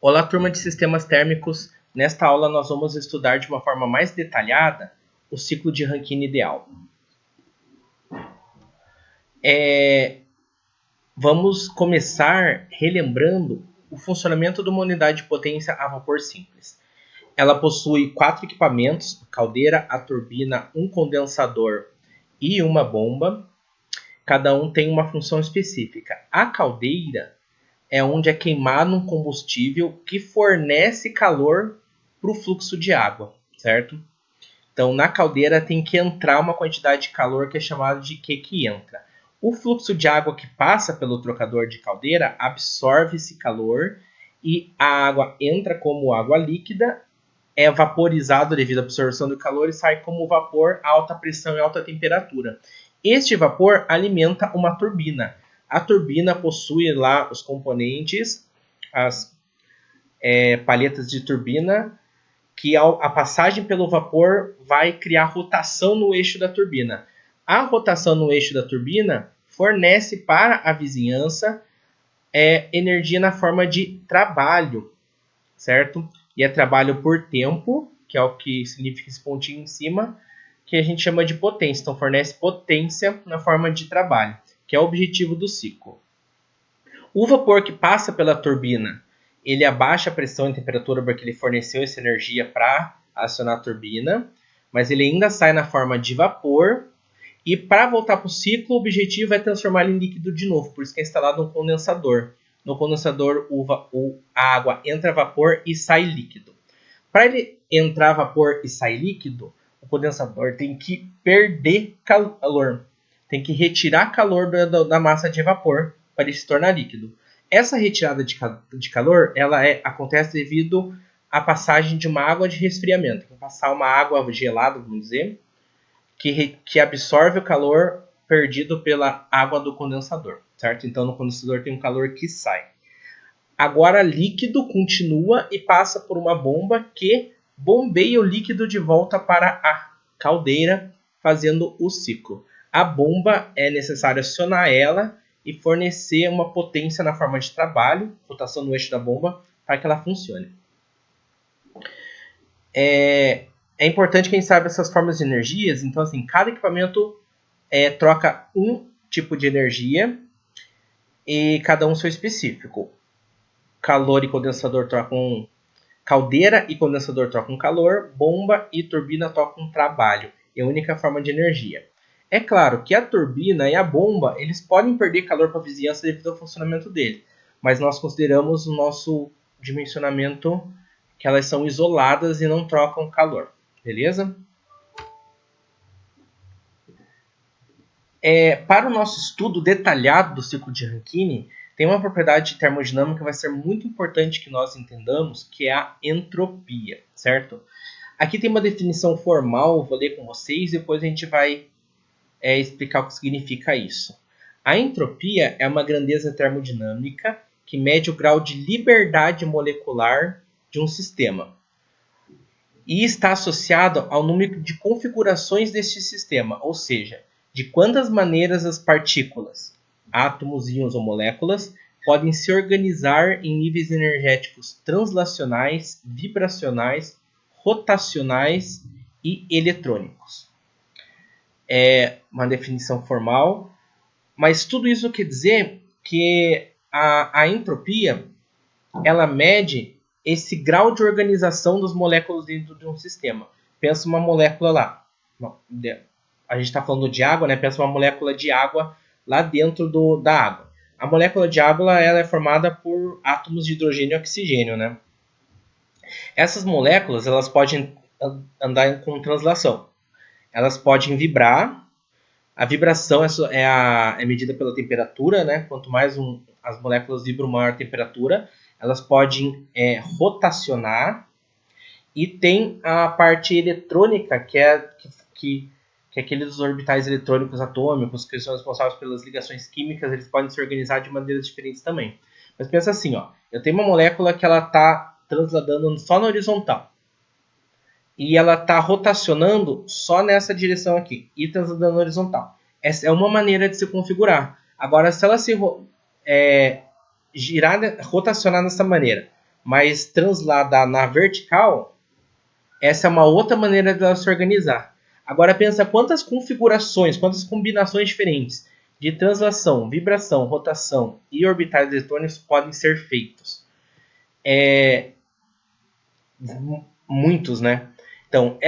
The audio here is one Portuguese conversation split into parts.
Olá, turma de sistemas térmicos. Nesta aula nós vamos estudar de uma forma mais detalhada o ciclo de Rankine ideal. Vamos começar relembrando o funcionamento de uma unidade de potência a vapor simples. Ela possui 4 equipamentos: a caldeira, a turbina, um condensador e uma bomba. Cada um tem uma função específica. A caldeira é onde é queimado um combustível que fornece calor para o fluxo de água, certo? Então, na caldeira tem que entrar uma quantidade de calor que é chamada de Q que entra. O fluxo de água que passa pelo trocador de caldeira absorve esse calor e a água entra como água líquida, é vaporizado devido à absorção do calor e sai como vapor a alta pressão e alta temperatura. Este vapor alimenta uma turbina. A turbina possui lá os componentes, as palhetas de turbina, que a passagem pelo vapor vai criar rotação no eixo da turbina. A rotação no eixo da turbina fornece para a vizinhança energia na forma de trabalho, certo? E é trabalho por tempo, que é o que significa esse pontinho em cima, que a gente chama de potência. Então, fornece potência na forma de trabalho, que é o objetivo do ciclo. O vapor que passa pela turbina, ele abaixa a pressão e temperatura porque ele forneceu essa energia para acionar a turbina, mas ele ainda sai na forma de vapor. E para voltar para o ciclo, o objetivo é transformar ele em líquido de novo, por isso que é instalado um condensador. No condensador, a água entra vapor e sai líquido. Para ele entrar vapor e sair líquido, o condensador tem que perder calor. Tem que retirar calor da massa de vapor para ele se tornar líquido. Essa retirada de calor acontece devido à passagem de uma água de resfriamento. Tem que passar uma água gelada, vamos dizer, que absorve o calor perdido pela água do condensador, certo? Então, no condensador tem um calor que sai. Agora, líquido continua e passa por uma bomba que bombeia o líquido de volta para a caldeira, fazendo o ciclo. A bomba é necessário acionar ela e fornecer uma potência na forma de trabalho, rotação no eixo da bomba, para que ela funcione. É importante que a gente saiba essas formas de energias. Então, assim, cada equipamento troca um tipo de energia e cada um seu específico. Calor e condensador trocam caldeira e condensador trocam calor, bomba e turbina trocam trabalho. É a única forma de energia. É claro que a turbina e a bomba eles podem perder calor para a vizinhança devido ao funcionamento dele, mas nós consideramos o nosso dimensionamento que elas são isoladas e não trocam calor. Beleza? Para o nosso estudo detalhado do ciclo de Rankine, tem uma propriedade termodinâmica que vai ser muito importante que nós entendamos, que é a entropia, certo? Aqui tem uma definição formal, vou ler com vocês, depois a gente vai explicar o que significa isso. A entropia é uma grandeza termodinâmica que mede o grau de liberdade molecular de um sistema e está associado ao número de configurações deste sistema, ou seja, de quantas maneiras as partículas, átomos, íons ou moléculas podem se organizar em níveis energéticos translacionais, vibracionais, rotacionais e eletrônicos. É uma definição formal, mas tudo isso quer dizer que a entropia ela mede esse grau de organização das moléculas dentro de um sistema. Pensa uma molécula lá. A gente está falando de água, né? Pensa uma molécula de água lá dentro da água. A molécula de água ela é formada por átomos de hidrogênio e oxigênio, né? Essas moléculas elas podem andar com translação. Elas podem vibrar. A vibração é medida pela temperatura, né? Quanto mais as moléculas vibram, maior a temperatura. Elas podem rotacionar. E tem a parte eletrônica, que é aqueles orbitais eletrônicos atômicos, que são responsáveis pelas ligações químicas, eles podem se organizar de maneiras diferentes também. Mas pensa assim, ó, eu tenho uma molécula que ela está transladando só na horizontal. E ela está rotacionando só nessa direção aqui, e transladando na horizontal. Essa é uma maneira de se configurar. Agora, se ela se rotacionar dessa maneira, mas transladar na vertical, essa é uma outra maneira de ela se organizar. Agora pensa quantas configurações, quantas combinações diferentes de translação, vibração, rotação e orbitais eletrônicos podem ser feitos. Muitos, né? Então,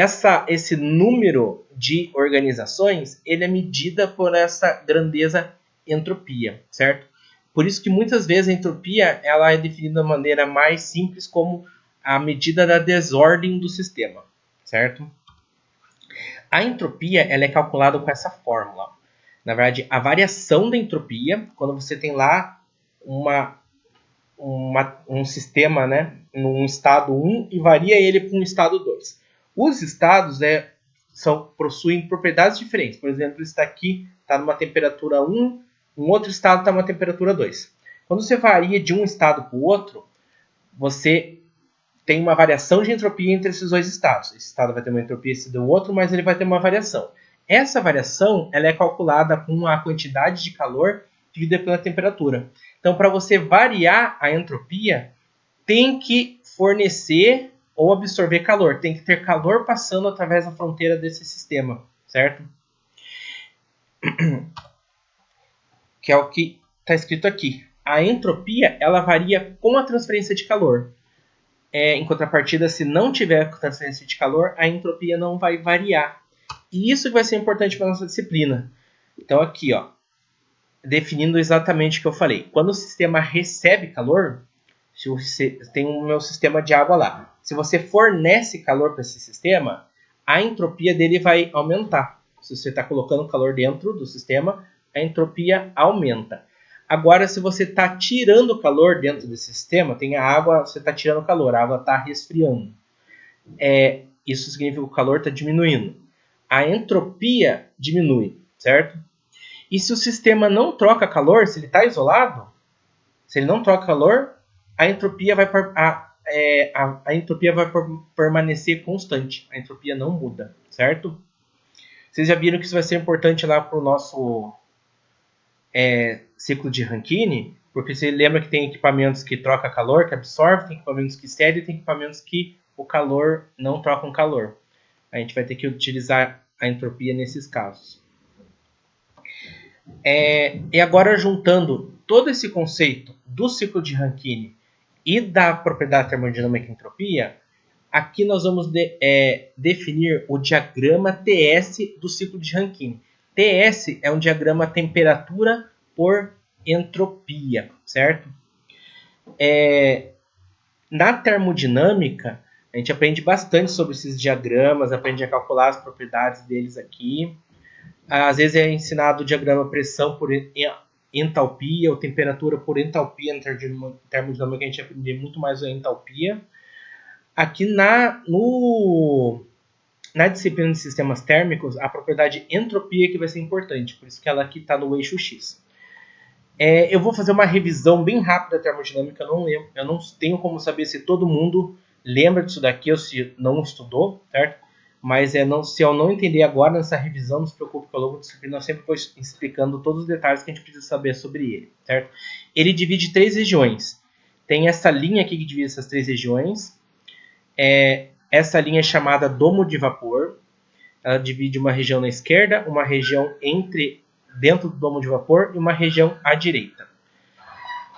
esse número de organizações, ele é medida por essa grandeza entropia, certo? Por isso que muitas vezes a entropia ela é definida de maneira mais simples como a medida da desordem do sistema, certo? A entropia ela é calculada com essa fórmula. Na verdade, a variação da entropia, quando você tem lá um sistema, né, num estado 1 e varia ele para um estado 2. Os estados possuem propriedades diferentes. Por exemplo, está aqui está numa temperatura 1, um outro estado está numa temperatura 2. Quando você varia de um estado para o outro, você tem uma variação de entropia entre esses dois estados. Esse estado vai ter uma entropia esse do outro, mas ele vai ter uma variação. Essa variação ela é calculada com a quantidade de calor dividida pela temperatura. Então, para você variar a entropia, tem que fornecer ou absorver calor. Tem que ter calor passando através da fronteira desse sistema, certo? Que é o que está escrito aqui. A entropia ela varia com a transferência de calor. Em contrapartida, se não tiver transferência de calor, a entropia não vai variar. E isso que vai ser importante para a nossa disciplina. Então, aqui, ó, definindo exatamente o que eu falei. Quando o sistema recebe calor, se você tem o meu sistema de água lá. Se você fornece calor para esse sistema, a entropia dele vai aumentar. Se você está colocando calor dentro do sistema, a entropia aumenta. Agora, se você está tirando calor dentro desse sistema, tem a água, você está tirando calor, a água está resfriando. Isso significa que o calor está diminuindo. A entropia diminui, certo? E se o sistema não troca calor, se ele está isolado, se ele não troca calor, a entropia vai permanecer constante. A entropia não muda, certo? Vocês já viram que isso vai ser importante lá para o nosso ciclo de Rankine, porque você lembra que tem equipamentos que trocam calor, que absorvem, tem equipamentos que cedem, tem equipamentos que o calor não trocam calor. A gente vai ter que utilizar a entropia nesses casos. E agora, juntando todo esse conceito do ciclo de Rankine e da propriedade termodinâmica entropia, aqui nós vamos definir o diagrama TS do ciclo de Rankine. TS é um diagrama temperatura por entropia, certo? Na termodinâmica, a gente aprende bastante sobre esses diagramas, aprende a calcular as propriedades deles aqui. Às vezes é ensinado o diagrama pressão por entalpia ou temperatura por entalpia. Na termodinâmica a gente aprende muito mais a entalpia. Aqui na disciplina de sistemas térmicos, a propriedade entropia que vai ser importante, por isso que ela aqui está no eixo X. Eu vou fazer uma revisão bem rápida da termodinâmica, eu não tenho como saber se todo mundo lembra disso daqui ou se não estudou, certo? Mas se eu não entender agora nessa revisão, não se preocupe, que ao longo da disciplina eu sempre vou explicando todos os detalhes que a gente precisa saber sobre ele, certo? Ele divide 3 regiões. Tem essa linha aqui que divide essas 3 regiões. Essa linha é chamada domo de vapor. Ela divide uma região na esquerda, uma região dentro do domo de vapor e uma região à direita.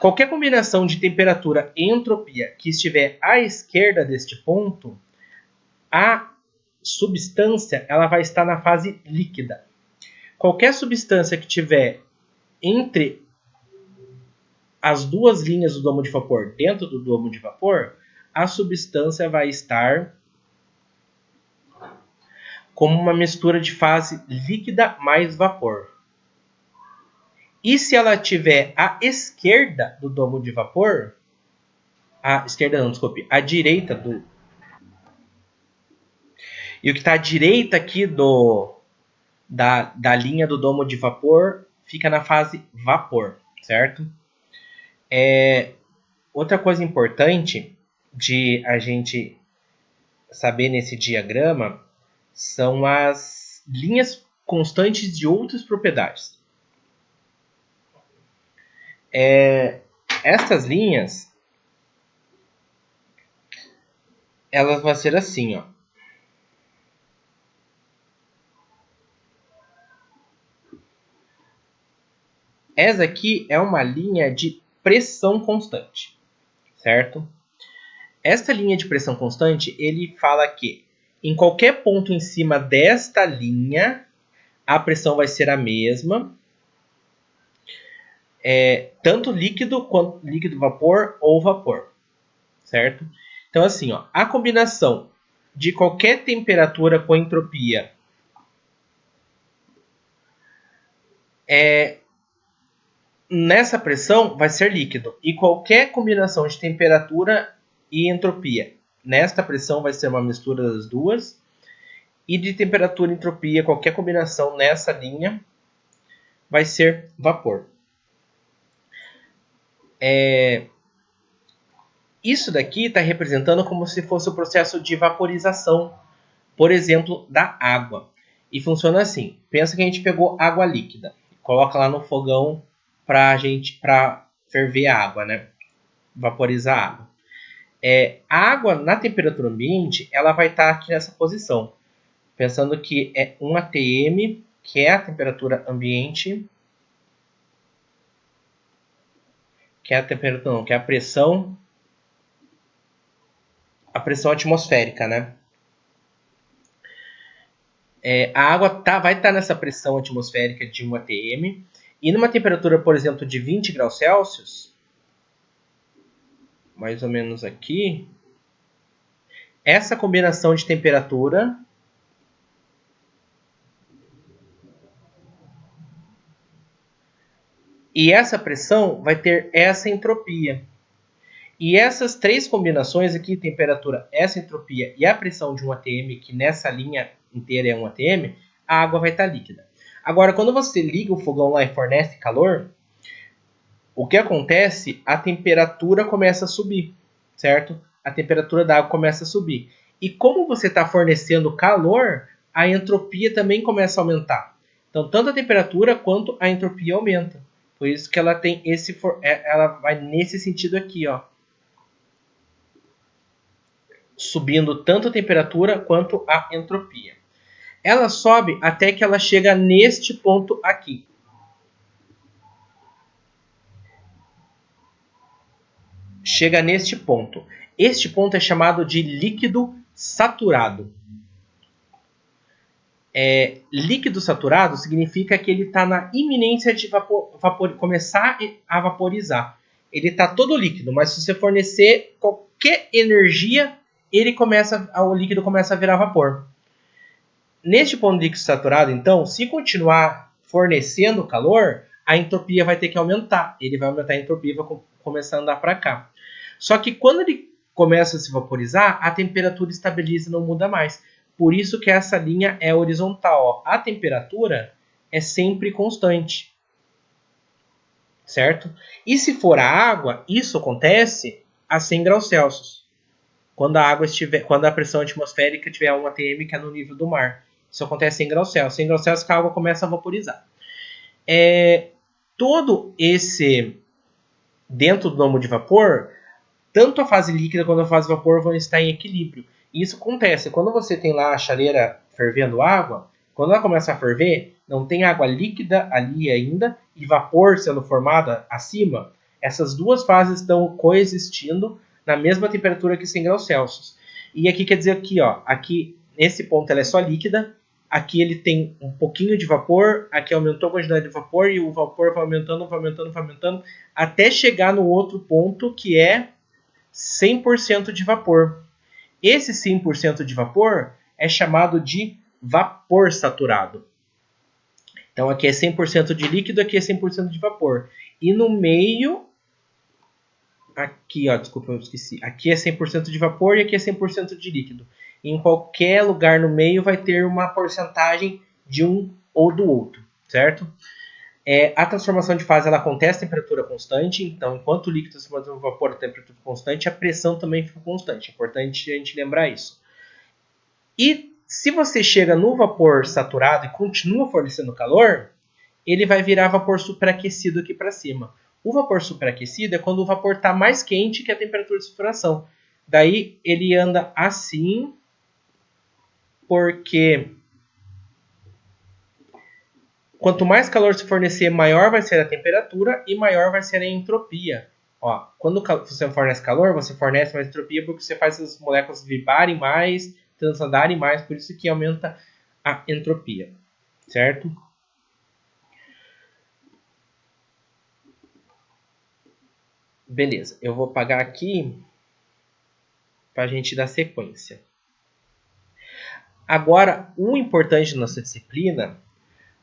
Qualquer combinação de temperatura e entropia que estiver à esquerda deste ponto, a substância ela vai estar na fase líquida. Qualquer substância que tiver entre as duas linhas do domo de vapor, dentro do domo de vapor, a substância vai estar como uma mistura de fase líquida mais vapor. E se ela estiver à esquerda do domo de vapor, à direita do... E o que está à direita aqui da linha do domo de vapor fica na fase vapor, certo? Outra coisa importante de a gente saber nesse diagrama são as linhas constantes de outras propriedades. Essas linhas ela vai ser assim, ó. Essa aqui é uma linha de pressão constante, certo? Esta linha de pressão constante, ele fala que em qualquer ponto em cima desta linha, a pressão vai ser a mesma, tanto líquido quanto líquido vapor ou vapor, certo? Então assim, ó, a combinação de qualquer temperatura com entropia nessa pressão vai ser líquido, e qualquer combinação de temperatura e entropia nesta pressão vai ser uma mistura das duas, e de temperatura e entropia, qualquer combinação nessa linha vai ser vapor. Isso daqui está representando como se fosse o processo de vaporização, por exemplo, da água. E funciona assim. Pensa que a gente pegou água líquida, coloca lá no fogão para ferver a água, né? Vaporizar a água. A água na temperatura ambiente, ela vai estar aqui nessa posição. Pensando que é 1 atm, que é a temperatura ambiente, que é a temperatura, não, que é a pressão atmosférica, né? A água vai estar nessa pressão atmosférica de 1 atm, e numa temperatura, por exemplo, de 20 graus Celsius, mais ou menos aqui, essa combinação de temperatura e essa pressão vai ter essa entropia. E essas três combinações aqui, temperatura, essa entropia e a pressão de 1 atm, que nessa linha inteira é 1 atm, a água vai estar líquida. Agora, quando você liga o fogão lá e fornece calor, o que acontece? A temperatura começa a subir, certo? A temperatura da água começa a subir. E como você está fornecendo calor, a entropia também começa a aumentar. Então, tanto a temperatura quanto a entropia aumenta. Por isso que ela tem ela vai nesse sentido aqui, ó. Subindo tanto a temperatura quanto a entropia. Ela sobe até que ela chega neste ponto aqui. Chega neste ponto. Este ponto é chamado de líquido saturado. Líquido saturado significa que ele está na iminência de começar a vaporizar. Ele está todo líquido, mas se você fornecer qualquer energia, o líquido começa a virar vapor. Neste ponto de líquido saturado, então, se continuar fornecendo calor, a entropia vai ter que aumentar. Ele vai aumentar a entropia e vai começar a andar para cá. Só que quando ele começa a se vaporizar, a temperatura estabiliza e não muda mais. Por isso que essa linha é horizontal. Ó. A temperatura é sempre constante. Certo? E se for a água, isso acontece a 100 graus Celsius. Quando a pressão atmosférica estiver a 1 atm, que é no nível do mar. Isso acontece a 100 graus Celsius. 100 graus Celsius que a água começa a vaporizar. Todo esse dentro do domo de vapor, tanto a fase líquida quanto a fase vapor vão estar em equilíbrio. E isso acontece quando você tem lá a chaleira fervendo água, quando ela começa a ferver, não tem água líquida ali ainda e vapor sendo formado acima. Essas duas fases estão coexistindo na mesma temperatura que 100 graus Celsius. E aqui quer dizer que, ó, aqui nesse ponto ela é só líquida, aqui ele tem um pouquinho de vapor, aqui aumentou a quantidade de vapor e o vapor vai aumentando, até chegar no outro ponto que é 100% de vapor. Esse 100% de vapor é chamado de vapor saturado. Então aqui é 100% de líquido, aqui é 100% de vapor. E no meio, aqui, ó, desculpa, eu esqueci. Aqui é 100% de vapor e aqui é 100% de líquido. Em qualquer lugar no meio vai ter uma porcentagem de um ou do outro, certo? A transformação de fase ela acontece a temperatura constante, então enquanto o líquido se mantém no vapor a temperatura constante, a pressão também fica constante. É importante a gente lembrar isso. E se você chega no vapor saturado e continua fornecendo calor, ele vai virar vapor superaquecido aqui para cima. O vapor superaquecido é quando o vapor está mais quente que a temperatura de saturação. Daí ele anda assim, porque quanto mais calor se fornecer, maior vai ser a temperatura e maior vai ser a entropia. Ó, quando você fornece calor, você fornece mais entropia porque você faz as moléculas vibrarem mais, transandarem mais, por isso que aumenta a entropia, certo? Beleza, eu vou apagar aqui para a gente dar sequência. Agora, o importante da nossa disciplina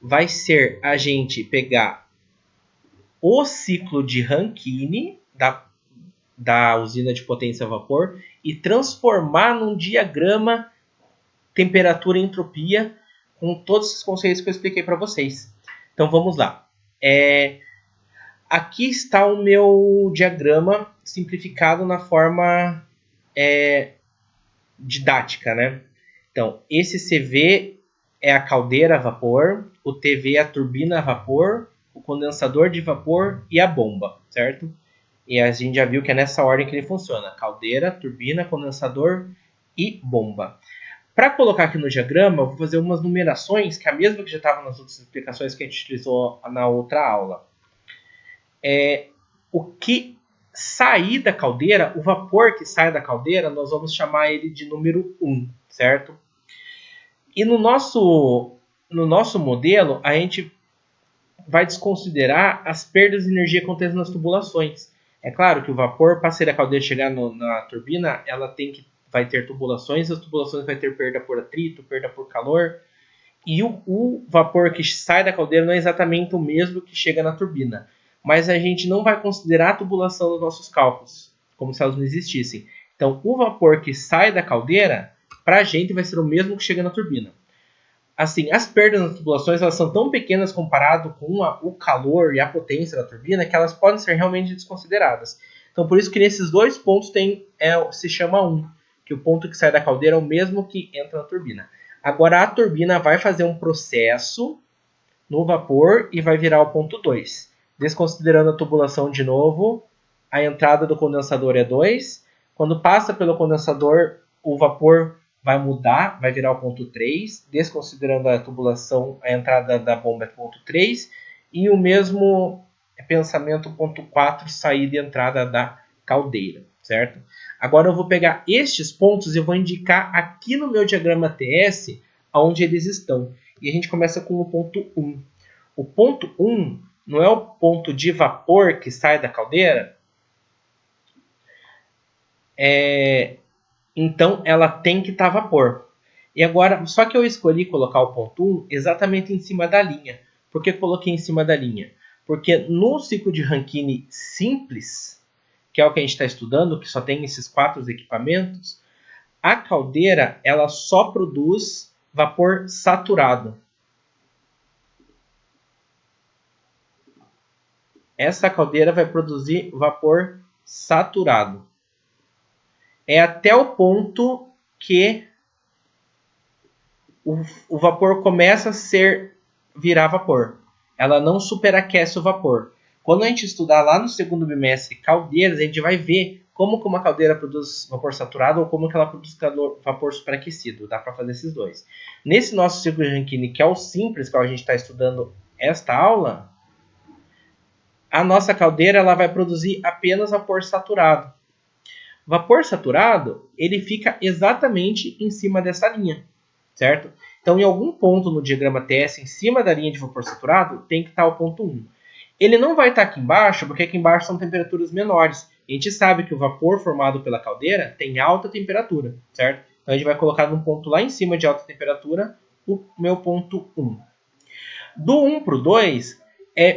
vai ser a gente pegar o ciclo de Rankine da usina de potência a vapor e transformar num diagrama temperatura e entropia com todos os conceitos que eu expliquei para vocês. Então vamos lá. Aqui está o meu diagrama simplificado na forma didática, né? Então, esse CV é a caldeira a vapor, o TV é a turbina a vapor, o condensador de vapor e a bomba, certo? E a gente já viu que é nessa ordem que ele funciona: caldeira, turbina, condensador e bomba. Para colocar aqui no diagrama, eu vou fazer umas numerações, que é a mesma que já estava nas outras explicações que a gente utilizou na outra aula. O que sair da caldeira, o vapor que sai da caldeira, nós vamos chamar ele de número 1, certo? E no nosso modelo, a gente vai desconsiderar as perdas de energia que acontecem nas tubulações. É claro que o vapor, para sair da caldeira e chegar na turbina, ela vai ter tubulações, as tubulações vai ter perda por atrito, perda por calor, e o vapor que sai da caldeira não é exatamente o mesmo que chega na turbina. Mas a gente não vai considerar a tubulação nos nossos cálculos, como se elas não existissem. Então, o vapor que sai da caldeira, para a gente, vai ser o mesmo que chega na turbina. Assim, as perdas nas tubulações elas são tão pequenas comparado com o calor e a potência da turbina que elas podem ser realmente desconsideradas. Então, por isso que nesses dois pontos se chama 1, que o ponto que sai da caldeira é o mesmo que entra na turbina. Agora, a turbina vai fazer um processo no vapor e vai virar o ponto 2. Desconsiderando a tubulação de novo, a entrada do condensador é 2. Quando passa pelo condensador, o vapor vai mudar, vai virar o ponto 3. Desconsiderando a tubulação, a entrada da bomba é ponto 3. E o mesmo pensamento ponto 4, saída e entrada da caldeira, certo? Agora eu vou pegar estes pontos e vou indicar aqui no meu diagrama TS onde eles estão. E a gente começa com o ponto 1. O ponto 1 não é o ponto de vapor que sai da caldeira? Então ela tem que estar vapor. E agora, só que eu escolhi colocar o ponto 1 exatamente em cima da linha. Por que coloquei em cima da linha? Porque no ciclo de Rankine simples, que é o que a gente está estudando, que só tem esses 4 equipamentos, a caldeira ela só produz vapor saturado. Essa caldeira vai produzir vapor saturado. É até o ponto que o vapor começa a virar vapor. Ela não superaquece o vapor. Quando a gente estudar lá no segundo bimestre caldeiras, a gente vai ver como que uma caldeira produz vapor saturado ou como que ela produz vapor superaquecido. Dá para fazer esses dois. Nesse nosso ciclo de Rankine, que é o simples, que a gente está estudando esta aula, a nossa caldeira ela vai produzir apenas vapor saturado. Vapor saturado, ele fica exatamente em cima dessa linha, certo? Então, em algum ponto no diagrama TS, em cima da linha de vapor saturado, tem que estar o ponto 1. Ele não vai estar aqui embaixo, porque aqui embaixo são temperaturas menores. A gente sabe que o vapor formado pela caldeira tem alta temperatura, certo? Então, a gente vai colocar num ponto lá em cima de alta temperatura o meu ponto 1. Do 1 para o 2,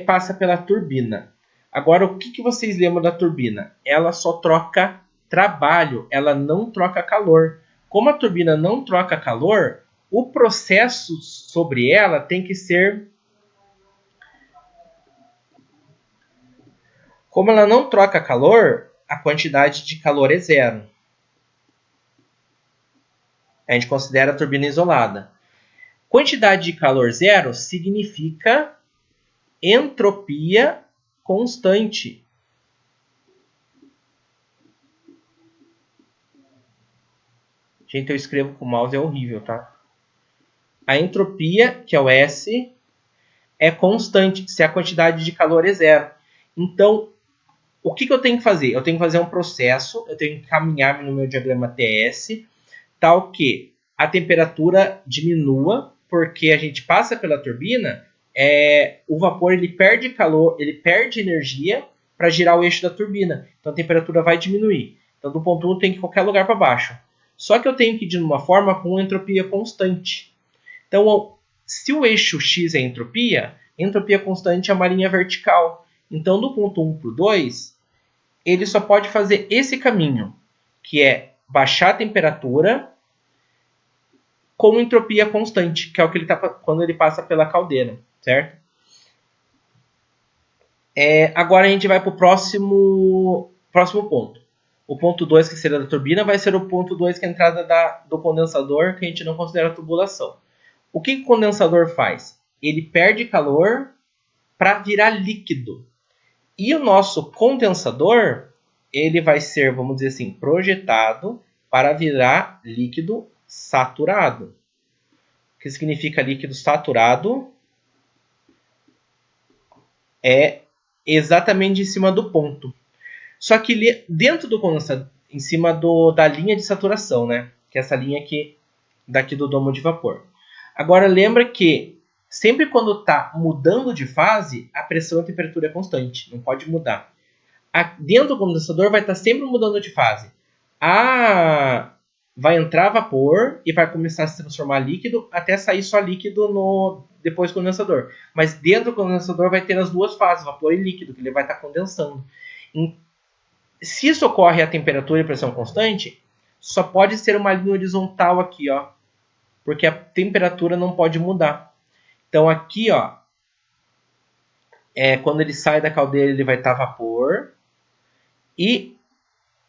passa pela turbina. Agora, o que vocês lembram da turbina? Ela só troca trabalho, ela não troca calor. Como a turbina não troca calor, o processo sobre ela tem que ser... Como ela não troca calor, a quantidade de calor é zero. A gente considera a turbina isolada. Quantidade de calor zero significa entropia constante. Gente, eu escrevo com o mouse, é horrível, tá? A entropia, que é o S, é constante se a quantidade de calor é zero. Então, o que eu tenho que fazer? Eu tenho que fazer um processo, eu tenho que caminhar no meu diagrama TS, tal que a temperatura diminua, porque a gente passa pela turbina, o vapor ele perde calor, ele perde energia para girar o eixo da turbina. Então a temperatura vai diminuir. Então do ponto 1 tem que ir qualquer lugar para baixo. Só que eu tenho que ir de uma forma com entropia constante. Então, se o eixo x é entropia constante é uma linha vertical. Então, do ponto 1 para o 2, ele só pode fazer esse caminho, que é baixar a temperatura com entropia constante, que é o que ele tá quando ele passa pela caldeira, certo? Agora a gente vai para o próximo ponto. O ponto 2, que seria da turbina, vai ser o ponto 2, que é a entrada do condensador, que a gente não considera tubulação. O que o condensador faz? Ele perde calor para virar líquido. E o nosso condensador, ele vai ser, vamos dizer assim, projetado para virar líquido saturado. O que significa líquido saturado? É exatamente em cima do ponto. Só que dentro do condensador, em cima da linha de saturação, né? Que é essa linha aqui, daqui do domo de vapor. Agora lembra que sempre quando está mudando de fase, a pressão e a temperatura é constante, não pode mudar. Dentro do condensador vai estar sempre mudando de fase. Vai entrar vapor e vai começar a se transformar líquido até sair só líquido depois do condensador. Mas dentro do condensador vai ter as duas fases, vapor e líquido, que ele vai estar condensando. Se isso ocorre a temperatura e pressão constante, só pode ser uma linha horizontal aqui, ó, porque a temperatura não pode mudar. Então aqui, ó, quando ele sai da caldeira, ele vai estar vapor e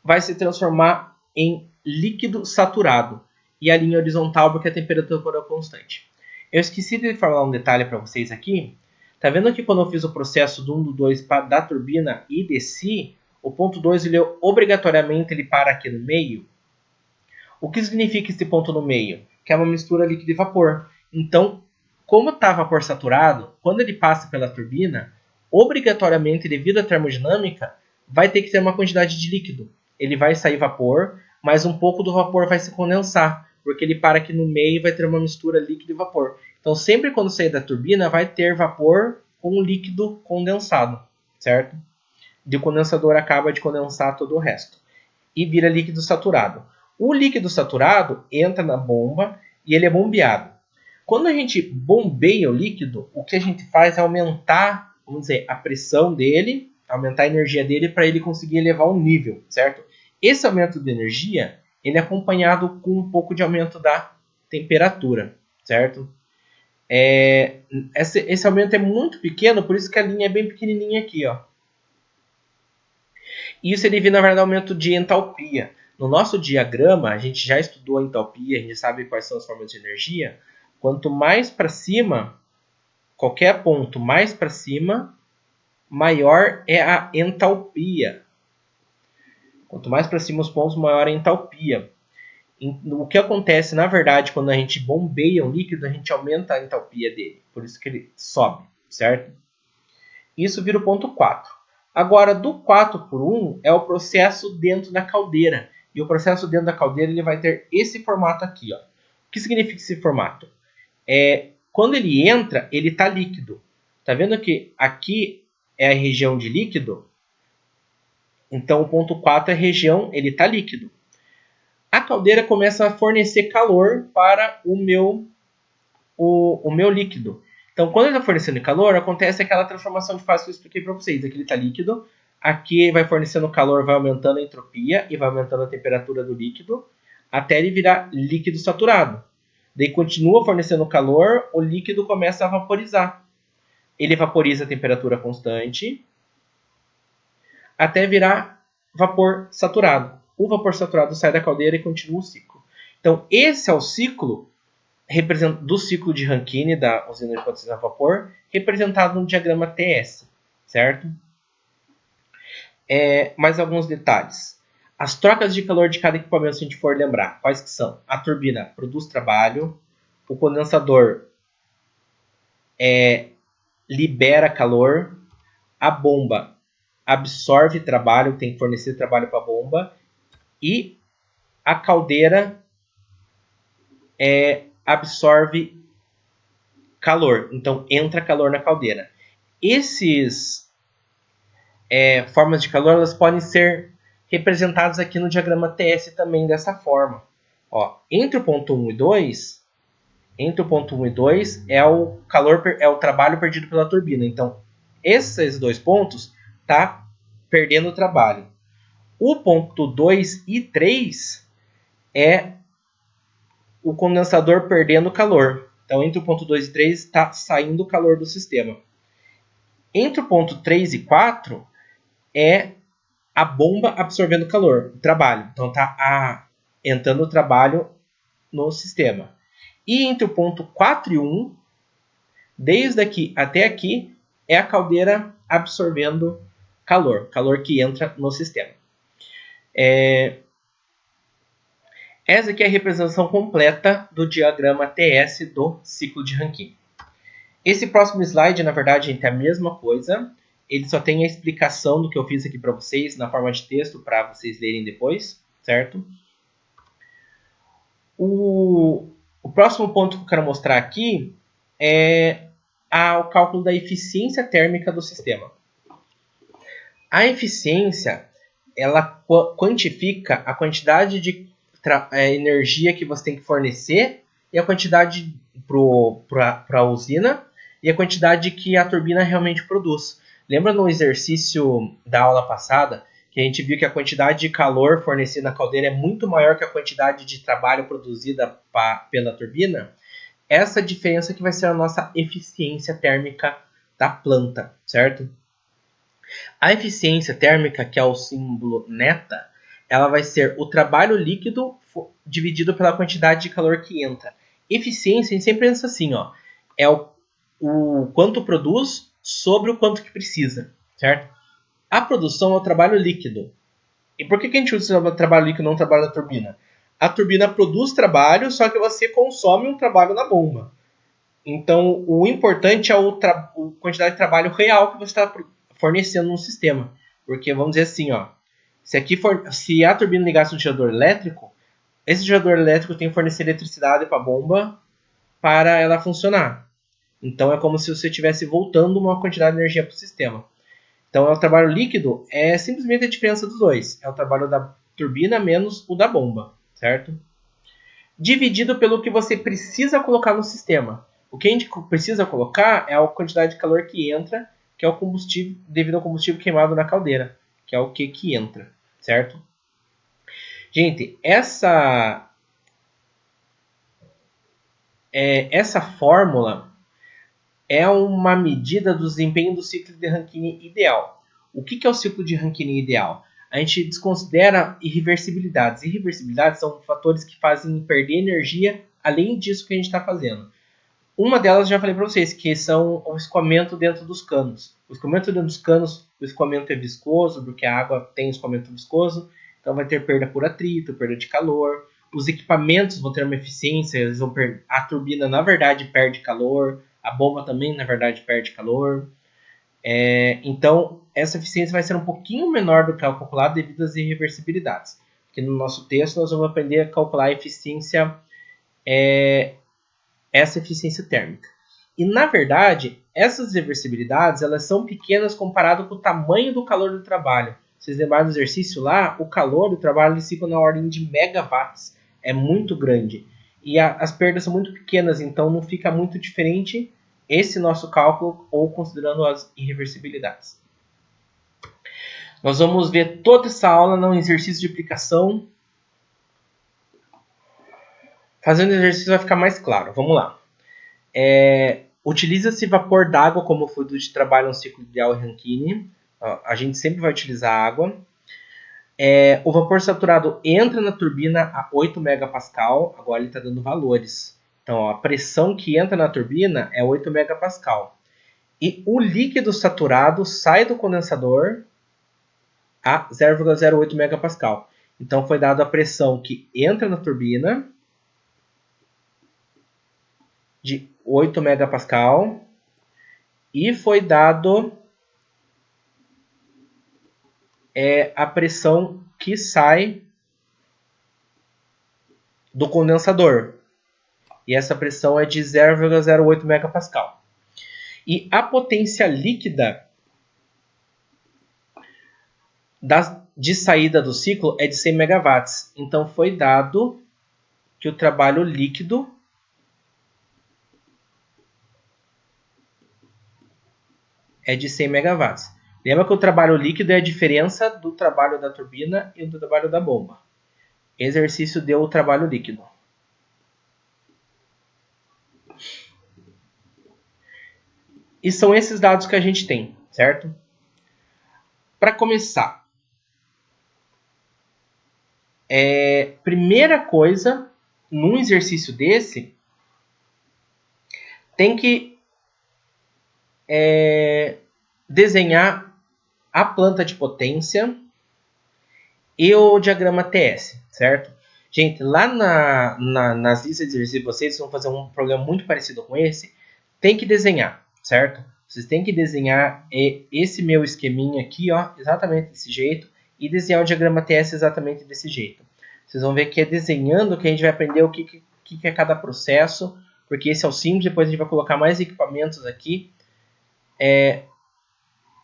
vai se transformar em líquido saturado. E a linha horizontal porque a temperatura é constante. Eu esqueci de falar um detalhe para vocês aqui. Tá vendo que quando eu fiz o processo do 1, do 2 da turbina e desci, o ponto 2 ele obrigatoriamente ele para aqui no meio. O que significa esse ponto no meio? Que é uma mistura líquido e vapor. Então, como está vapor saturado, quando ele passa pela turbina, obrigatoriamente, devido à termodinâmica, vai ter que ter uma quantidade de líquido. Ele vai sair vapor, mas um pouco do vapor vai se condensar, porque ele para aqui no meio e vai ter uma mistura líquido e vapor. Então, sempre quando sair da turbina, vai ter vapor com líquido condensado, certo? E o condensador acaba de condensar todo o resto. E vira líquido saturado. O líquido saturado entra na bomba e ele é bombeado. Quando a gente bombeia o líquido, o que a gente faz é aumentar, vamos dizer, a pressão dele, aumentar a energia dele para ele conseguir elevar um nível, certo? Esse aumento de energia, ele é acompanhado com um pouco de aumento da temperatura, certo? Esse aumento é muito pequeno, por isso que a linha é bem pequenininha aqui, ó. Isso é devido, na verdade, ao aumento de entalpia. No nosso diagrama, a gente já estudou a entalpia, a gente sabe quais são as formas de energia. Quanto mais para cima, qualquer ponto mais para cima, maior é a entalpia. Quanto mais para cima os pontos, maior é a entalpia. O que acontece, na verdade, quando a gente bombeia um líquido, a gente aumenta a entalpia dele. Por isso que ele sobe, certo? Isso vira o ponto 4. Agora, do 4 por 1 é o processo dentro da caldeira. E o processo dentro da caldeira ele vai ter esse formato aqui. Ó. O que significa esse formato? Quando ele entra, ele está líquido. Tá vendo que aqui é a região de líquido? Então, o ponto 4 é a região, ele está líquido. A caldeira começa a fornecer calor para o meu líquido. Então, quando ele está fornecendo calor, acontece aquela transformação de fase que eu expliquei para vocês. Aqui ele está líquido, aqui vai fornecendo calor, vai aumentando a entropia e vai aumentando a temperatura do líquido, até ele virar líquido saturado. Daí continua fornecendo calor, o líquido começa a vaporizar. Ele vaporiza a temperatura constante, até virar vapor saturado. O vapor saturado sai da caldeira e continua o ciclo. Então, esse é o ciclo do ciclo de Rankine da usina de potência a vapor, representado no diagrama TS, certo? Mais alguns detalhes. As trocas de calor de cada equipamento, se a gente for lembrar, quais que são? A turbina produz trabalho, o condensador libera calor, a bomba absorve trabalho, tem que fornecer trabalho para a bomba, e a caldeira absorve calor, então entra calor na caldeira. Esses formas de calor elas podem ser representadas aqui no diagrama TS também dessa forma. Ó, entre o ponto 1 e 2, é o trabalho perdido pela turbina. Então, esses dois pontos tá perdendo o trabalho. O ponto 2 e 3 é o condensador perdendo calor. Então, entre o ponto 2 e 3 está saindo o calor do sistema. Entre o ponto 3 e 4 é a bomba absorvendo calor, o trabalho. Então, está entrando o trabalho no sistema. E entre o ponto 4 e 1, desde aqui até aqui, é a caldeira absorvendo calor, calor que entra no sistema. Essa aqui é a representação completa do diagrama TS do ciclo de Rankine. Esse próximo slide, na verdade, gente, é a mesma coisa. Ele só tem a explicação do que eu fiz aqui para vocês na forma de texto para vocês lerem depois, certo? O próximo ponto que eu quero mostrar aqui é o cálculo da eficiência térmica do sistema. A eficiência, ela quantifica a quantidade de energia que você tem que fornecer e a quantidade para a usina e a quantidade que a turbina realmente produz. Lembra no exercício da aula passada que a gente viu que a quantidade de calor fornecida na caldeira é muito maior que a quantidade de trabalho produzida pela turbina? Essa diferença que vai ser a nossa eficiência térmica da planta, certo? A eficiência térmica, que é o símbolo neta, ela vai ser o trabalho líquido dividido pela quantidade de calor que entra. Eficiência, a gente sempre pensa assim, ó, é o quanto produz sobre o quanto que precisa, certo? A produção é o trabalho líquido. E por que a gente usa o trabalho líquido e não o trabalho da turbina? A turbina produz trabalho, só que você consome um trabalho na bomba. Então, o importante é a quantidade de trabalho real que você está fornecendo no sistema. Porque, vamos dizer assim, ó, se a turbina ligasse um gerador elétrico, esse gerador elétrico tem que fornecer eletricidade para a bomba para ela funcionar. Então, é como se você estivesse voltando uma quantidade de energia para o sistema. Então, o trabalho líquido é simplesmente a diferença dos dois. É o trabalho da turbina menos o da bomba, certo? Dividido pelo que você precisa colocar no sistema. O que a gente precisa colocar é a quantidade de calor que entra, que é o combustível devido ao combustível queimado na caldeira, que é o que entra, certo? Gente, essa fórmula é uma medida do desempenho do ciclo de Rankine ideal. O que é o ciclo de Rankine ideal? A gente desconsidera irreversibilidades. Irreversibilidades são fatores que fazem perder energia além disso que a gente está fazendo. Uma delas já falei para vocês, que são o escoamento dentro dos canos. O escoamento dentro dos canos, o escoamento é viscoso, porque a água tem escoamento viscoso, então vai ter perda por atrito, perda de calor. Os equipamentos vão ter uma eficiência, a turbina na verdade perde calor, a bomba também na verdade perde calor. Então essa eficiência vai ser um pouquinho menor do que o calculado devido às irreversibilidades. Porque no nosso texto nós vamos aprender a calcular a eficiência essa eficiência térmica. E, na verdade, essas reversibilidades elas são pequenas comparado com o tamanho do calor do trabalho. Vocês lembraram do exercício lá? O calor do trabalho fica na ordem de megawatts. É muito grande. E as perdas são muito pequenas, então não fica muito diferente esse nosso cálculo ou considerando as irreversibilidades. Nós vamos ver toda essa aula no exercício de aplicação. Fazendo o exercício vai ficar mais claro. Vamos lá. Utiliza-se vapor d'água como fluido de trabalho no ciclo ideal Rankine. A gente sempre vai utilizar água. O vapor saturado entra na turbina a 8 megapascal. Agora ele está dando valores. Então, a pressão que entra na turbina é 8 megapascal. E o líquido saturado sai do condensador a 0,08 megapascal. Então foi dada a pressão que entra na turbina de 8 megapascal e foi dado a pressão que sai do condensador. E essa pressão é de 0,08 megapascal. E a potência líquida de saída do ciclo é de 100 megawatts. Então foi dado que o trabalho líquido é de 100 megawatts. Lembra que o trabalho líquido é a diferença do trabalho da turbina e do trabalho da bomba. Exercício deu o trabalho líquido. E são esses dados que a gente tem, certo? Para começar, primeira coisa, num exercício desse, tem que desenhar a planta de potência e o diagrama TS, certo? Gente, lá nas listas de exercícios, vocês vão fazer um programa muito parecido com esse, tem que desenhar, certo? Vocês têm que desenhar esse meu esqueminha aqui, ó, exatamente desse jeito, e desenhar o diagrama TS exatamente desse jeito. Vocês vão ver que é desenhando que a gente vai aprender o que é cada processo, porque esse é o simples, depois a gente vai colocar mais equipamentos aqui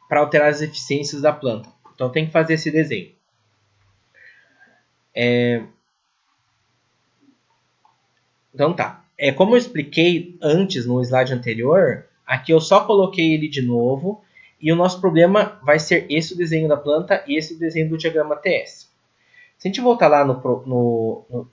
para alterar as eficiências da planta. Então tem que fazer esse desenho. Então tá. Como eu expliquei antes no slide anterior, aqui eu só coloquei ele de novo e o nosso problema vai ser esse o desenho da planta e esse o desenho do diagrama TS. Se a gente voltar lá no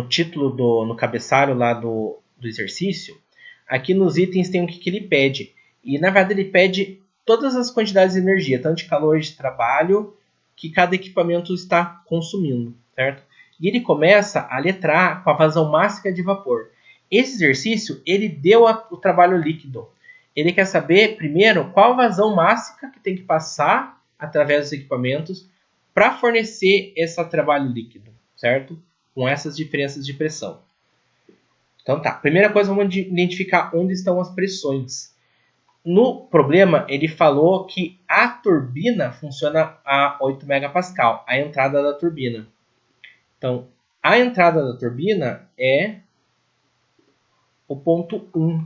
título, no cabeçalho lá do exercício, aqui nos itens tem o que ele pede. E na verdade ele pede todas as quantidades de energia, tanto de calor de trabalho, que cada equipamento está consumindo, certo? E ele começa a letrar com a vazão máxima de vapor. Esse exercício, ele deu o trabalho líquido. Ele quer saber, primeiro, qual a vazão máxima que tem que passar através dos equipamentos para fornecer esse trabalho líquido, certo? Com essas diferenças de pressão. Então tá, primeira coisa, vamos identificar onde estão as pressões. No problema, ele falou que a turbina funciona a 8 megapascal, a entrada da turbina. Então, a entrada da turbina é o ponto 1.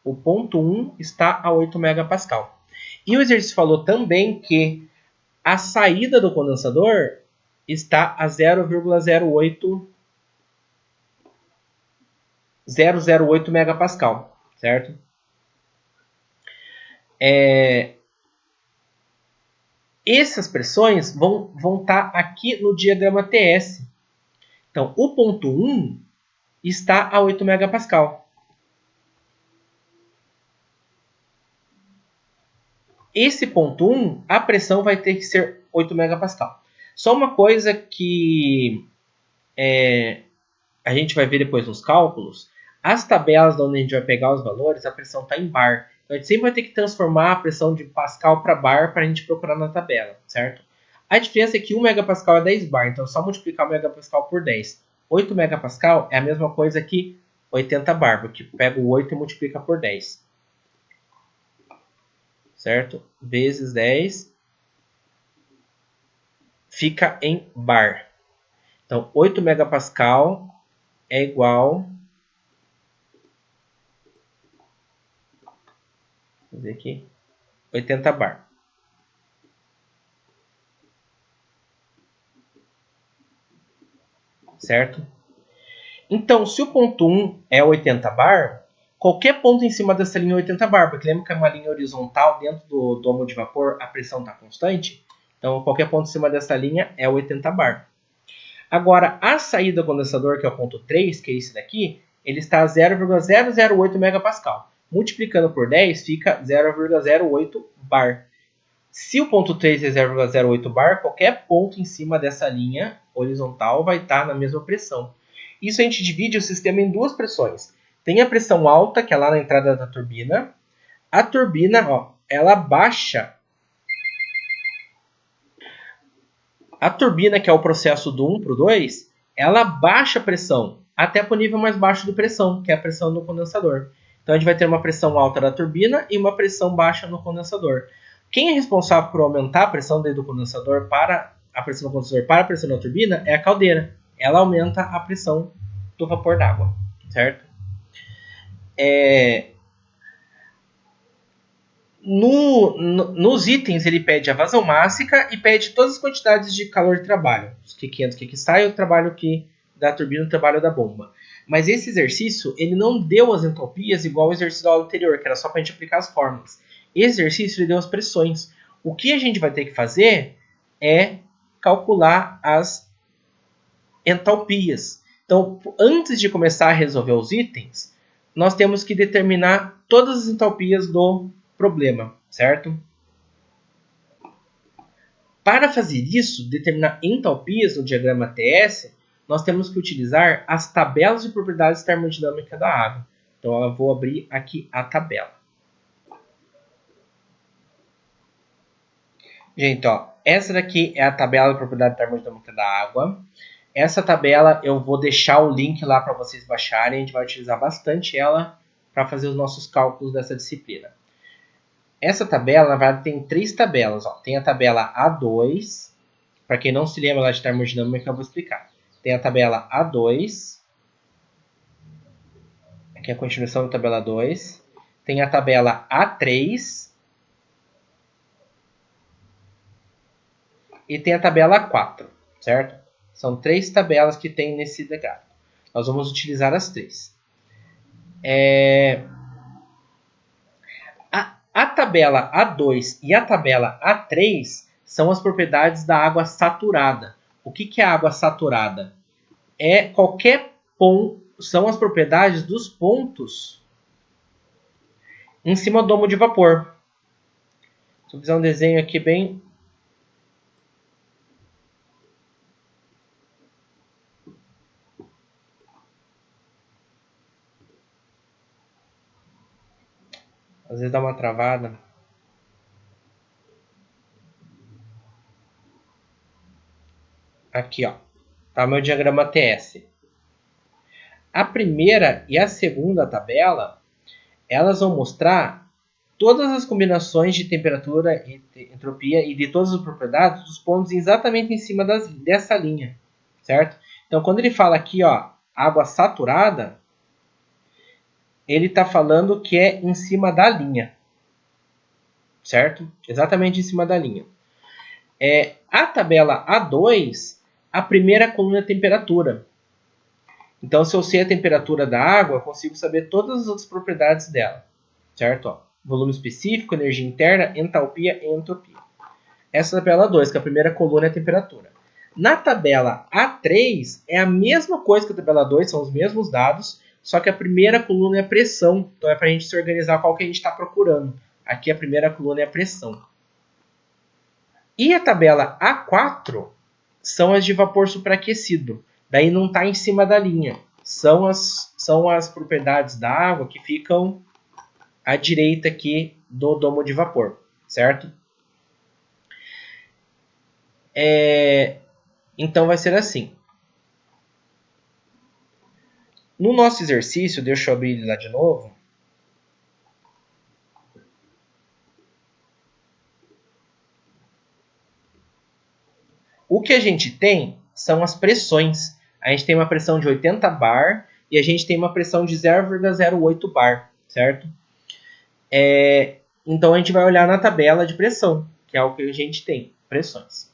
O ponto 1 está a 8 megapascal. E o exercício falou também que a saída do condensador está a 0,008 megapascal, certo? Essas pressões vão estar aqui no diagrama TS. Então, o ponto 1 está a 8 megapascal. Esse ponto 1, a pressão vai ter que ser 8 megapascal. Só uma coisa que a gente vai ver depois nos cálculos, as tabelas onde a gente vai pegar os valores, a pressão está em bar. Então a gente sempre vai ter que transformar a pressão de pascal para bar para a gente procurar na tabela, certo? A diferença é que 1 megapascal é 10 bar, então é só multiplicar o megapascal por 10. 8 megapascal é a mesma coisa que 80 bar, porque pega o 8 e multiplica por 10. Certo? Vezes 10 fica em bar. Então, 8 megapascal é igual... Vou ver aqui. 80 bar. Certo? Então, se o ponto 1 é 80 bar, qualquer ponto em cima dessa linha é 80 bar, porque lembra que é uma linha horizontal dentro do domo de vapor, a pressão está constante? Então, qualquer ponto em cima dessa linha é 80 bar. Agora, a saída do condensador, que é o ponto 3, que é esse daqui, ele está a 0,008 megapascal. Multiplicando por 10, fica 0,08 bar. Se o ponto 3 é 0,08 bar, qualquer ponto em cima dessa linha horizontal vai estar na mesma pressão. Isso a gente divide o sistema em duas pressões. Tem a pressão alta, que é lá na entrada da turbina. A turbina, ó, ela baixa a turbina, que é o processo do 1 para o 2, ela baixa a pressão até para o nível mais baixo de pressão, que é a pressão do condensador. Então a gente vai ter uma pressão alta da turbina e uma pressão baixa no condensador. Quem é responsável por aumentar a pressão dentro do condensador para a pressão do condensador para a pressão da turbina é a caldeira. Ela aumenta a pressão do vapor d'água, certo? Nos itens ele pede a vazão mássica e pede todas as quantidades de calor de trabalho. O que entra, o que sai, o trabalho da turbina, o trabalho da bomba. Mas esse exercício, ele não deu as entalpias igual ao exercício da aula anterior, que era só para a gente aplicar as fórmulas. Esse exercício, ele deu as pressões. O que a gente vai ter que fazer é calcular as entalpias. Então, antes de começar a resolver os itens, nós temos que determinar todas as entalpias do problema, certo? Para fazer isso, determinar entalpias no diagrama TS, nós temos que utilizar as tabelas de propriedades termodinâmicas da água. Então, eu vou abrir aqui a tabela. Gente, ó, essa daqui é a tabela de propriedade termodinâmica da água. Essa tabela eu vou deixar o link lá para vocês baixarem. A gente vai utilizar bastante ela para fazer os nossos cálculos dessa disciplina. Essa tabela, na verdade, tem 3 tabelas. Ó. Tem a tabela A2. Para quem não se lembra lá de termodinâmica, eu vou explicar. Tem a tabela A2. Aqui é a continuação da tabela 2. Tem a tabela A3. E tem a tabela 4, certo? São 3 tabelas que tem nesse gráfico. Nós vamos utilizar as 3. A tabela A2 e a tabela A3 são as propriedades da água saturada. O que é água saturada? É qualquer ponto, são as propriedades dos pontos em cima do domo de vapor. Vou fazer um desenho aqui bem... Às vezes dá uma travada. Aqui, ó. Tá meu diagrama TS. A primeira e a segunda tabela, elas vão mostrar todas as combinações de temperatura e entropia e de todas as propriedades dos pontos exatamente em cima dessa linha, certo? Então, quando ele fala aqui, ó, água saturada, ele está falando que é em cima da linha, certo? Exatamente em cima da linha. A tabela A2, a primeira coluna é temperatura. Então, se eu sei a temperatura da água, eu consigo saber todas as outras propriedades dela, certo? Ó, volume específico, energia interna, entalpia e entropia. Essa é a tabela 2, que a primeira coluna é a temperatura. Na tabela A3, é a mesma coisa que a tabela 2, são os mesmos dados, só que a primeira coluna é a pressão. Então, é para a gente se organizar qual que a gente está procurando. Aqui, a primeira coluna é a pressão. E a tabela A4 são as de vapor superaquecido. Daí não está em cima da linha. São as propriedades da água que ficam à direita aqui do domo de vapor, certo? Então vai ser assim. No nosso exercício, deixa eu abrir ele lá de novo. O que a gente tem são as pressões. A gente tem uma pressão de 80 bar e a gente tem uma pressão de 0,08 bar, certo? Então a gente vai olhar na tabela de pressão, que é o que a gente tem, pressões.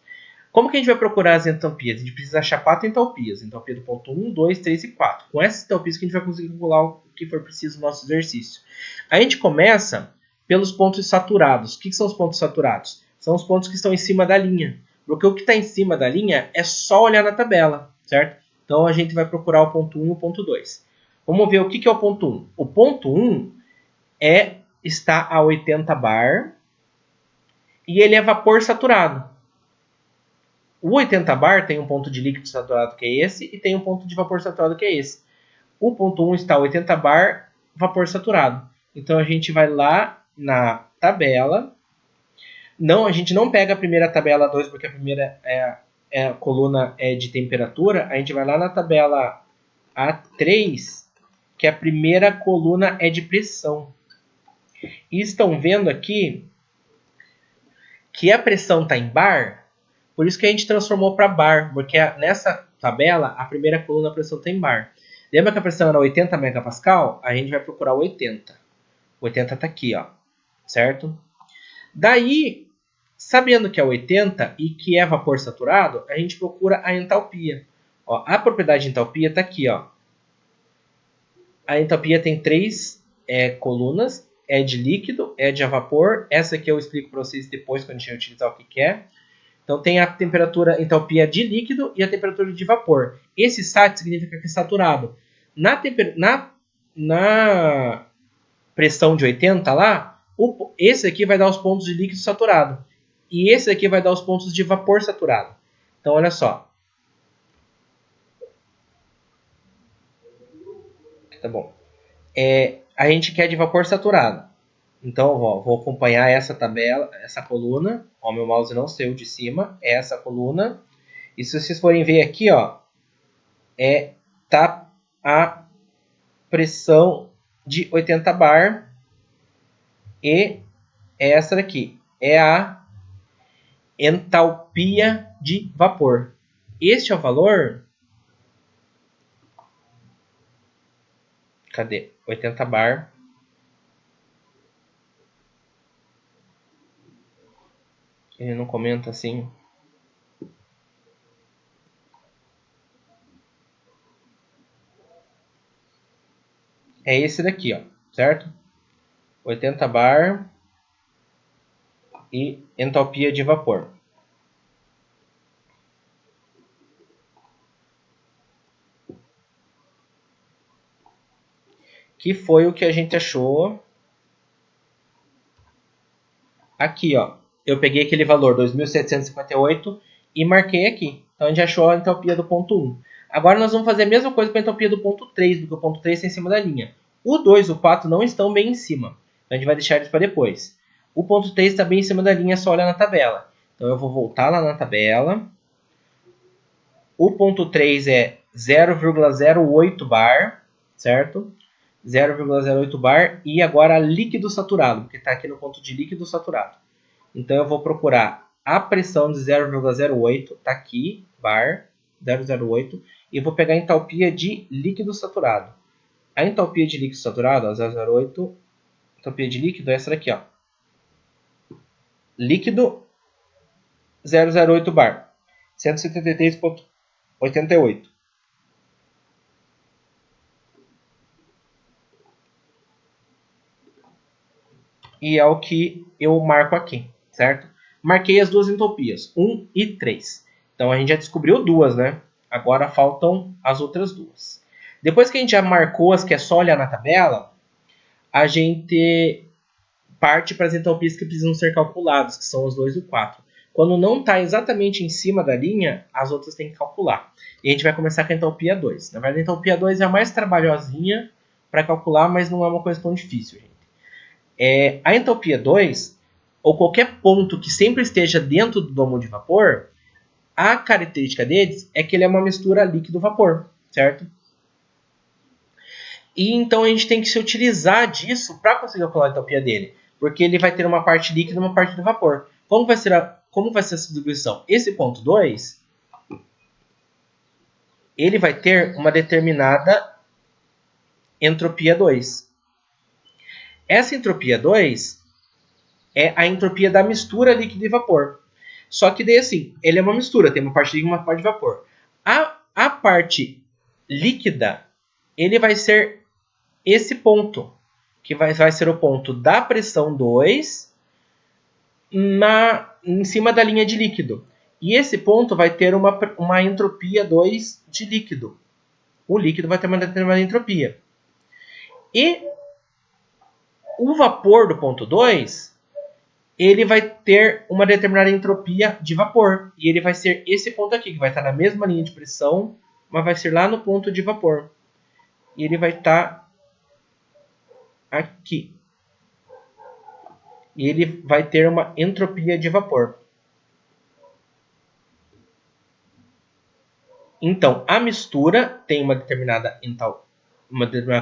Como que a gente vai procurar as entalpias? A gente precisa achar 4 entalpias. Entalpia do ponto 1, 2, 3 e 4. Com essas entalpias que a gente vai conseguir calcular o que for preciso no nosso exercício. A gente começa pelos pontos saturados. O que são os pontos saturados? São os pontos que estão em cima da linha. Porque o que está em cima da linha é só olhar na tabela, certo? Então a gente vai procurar o ponto 1 e o ponto 2. Vamos ver o que é o ponto 1. O ponto 1 está a 80 bar e ele é vapor saturado. O 80 bar tem um ponto de líquido saturado que é esse e tem um ponto de vapor saturado que é esse. O ponto 1 está a 80 bar, vapor saturado. Então a gente vai lá na tabela. Não, a gente não pega a primeira tabela 2 porque a primeira é a coluna é de temperatura, a gente vai lá na tabela A3, que a primeira coluna é de pressão. E estão vendo aqui que a pressão está em bar, por isso que a gente transformou para bar, porque nessa tabela a primeira coluna a pressão está em bar. Lembra que a pressão era 80 megapascal? A gente vai procurar 80. 80 está aqui, ó, certo? Daí, sabendo que é 80 e que é vapor saturado, a gente procura a entalpia. Ó, a propriedade de entalpia está aqui, ó. A entalpia tem 3 colunas, é de líquido, é de vapor. Essa aqui eu explico para vocês depois, quando a gente utilizar o que é. Então tem a temperatura, entalpia de líquido e a temperatura de vapor. Esse SAT significa que é saturado. Na pressão de 80 lá, esse aqui vai dar os pontos de líquido saturado. E esse aqui vai dar os pontos de vapor saturado. Então olha só. Tá bom. A gente quer de vapor saturado. Então, ó, vou acompanhar essa tabela, essa coluna. Ó, meu mouse não saiu de cima. É essa coluna. E se vocês forem ver aqui, ó, tá a pressão de 80 bar. E essa daqui é a entalpia de vapor. Este é o valor. Cadê? 80 bar. Ele não comenta assim. É esse daqui, ó, certo? 80 bar e entalpia de vapor. Que foi o que a gente achou aqui, ó. Eu peguei aquele valor 2.758 e marquei aqui. Então a gente achou a entalpia do ponto 1. Agora nós vamos fazer a mesma coisa com a entalpia do ponto 3, porque o ponto 3 está em cima da linha. O 2 e o 4 não estão bem em cima. Então a gente vai deixar eles para depois. O ponto 3 está bem em cima da linha, é só olhar na tabela. Então eu vou voltar lá na tabela. O ponto 3 é 0,08 bar, certo? 0,08 bar e agora líquido saturado, porque está aqui no ponto de líquido saturado. Então eu vou procurar a pressão de 0,08, está aqui, bar, 0,08, e vou pegar a entalpia de líquido saturado. A entalpia de líquido saturado, ó, 0,08, entalpia de líquido é essa daqui, ó. Líquido 0,08 bar, 173,88. E é o que eu marco aqui, certo? Marquei as duas entalpias, 1 e 3. Então a gente já descobriu duas, né? Agora faltam as outras duas. Depois que a gente já marcou as que é só olhar na tabela, a gente parte para as entalpias que precisam ser calculadas, que são os 2 e o 4. Quando não está exatamente em cima da linha, as outras tem que calcular. E a gente vai começar com a entalpia 2. Na verdade, a entalpia 2 é a mais trabalhosinha para calcular, mas não é uma coisa tão difícil, gente. A entalpia 2, ou qualquer ponto que sempre esteja dentro do domo de vapor, a característica deles é que ele é uma mistura líquido-vapor, certo? E então a gente tem que se utilizar disso para conseguir calcular a entalpia dele, porque ele vai ter uma parte líquida e uma parte de vapor. Como vai ser a distribuição? Esse ponto 2, ele vai ter uma determinada entropia 2. Essa entropia 2 é a entropia da mistura líquido e vapor. Só que daí assim, ele é uma mistura, tem uma parte líquida e uma parte de vapor. A parte líquida, ele vai ser esse ponto, que vai ser o ponto da pressão 2 em cima da linha de líquido. E esse ponto vai ter uma entropia 2 de líquido. O líquido vai ter uma determinada entropia. E o vapor do ponto 2, ele vai ter uma determinada entropia de vapor. E ele vai ser esse ponto aqui, que vai estar na mesma linha de pressão, mas vai ser lá no ponto de vapor. E ele vai estar aqui. E ele vai ter uma entropia de vapor. Então, a mistura tem uma determinada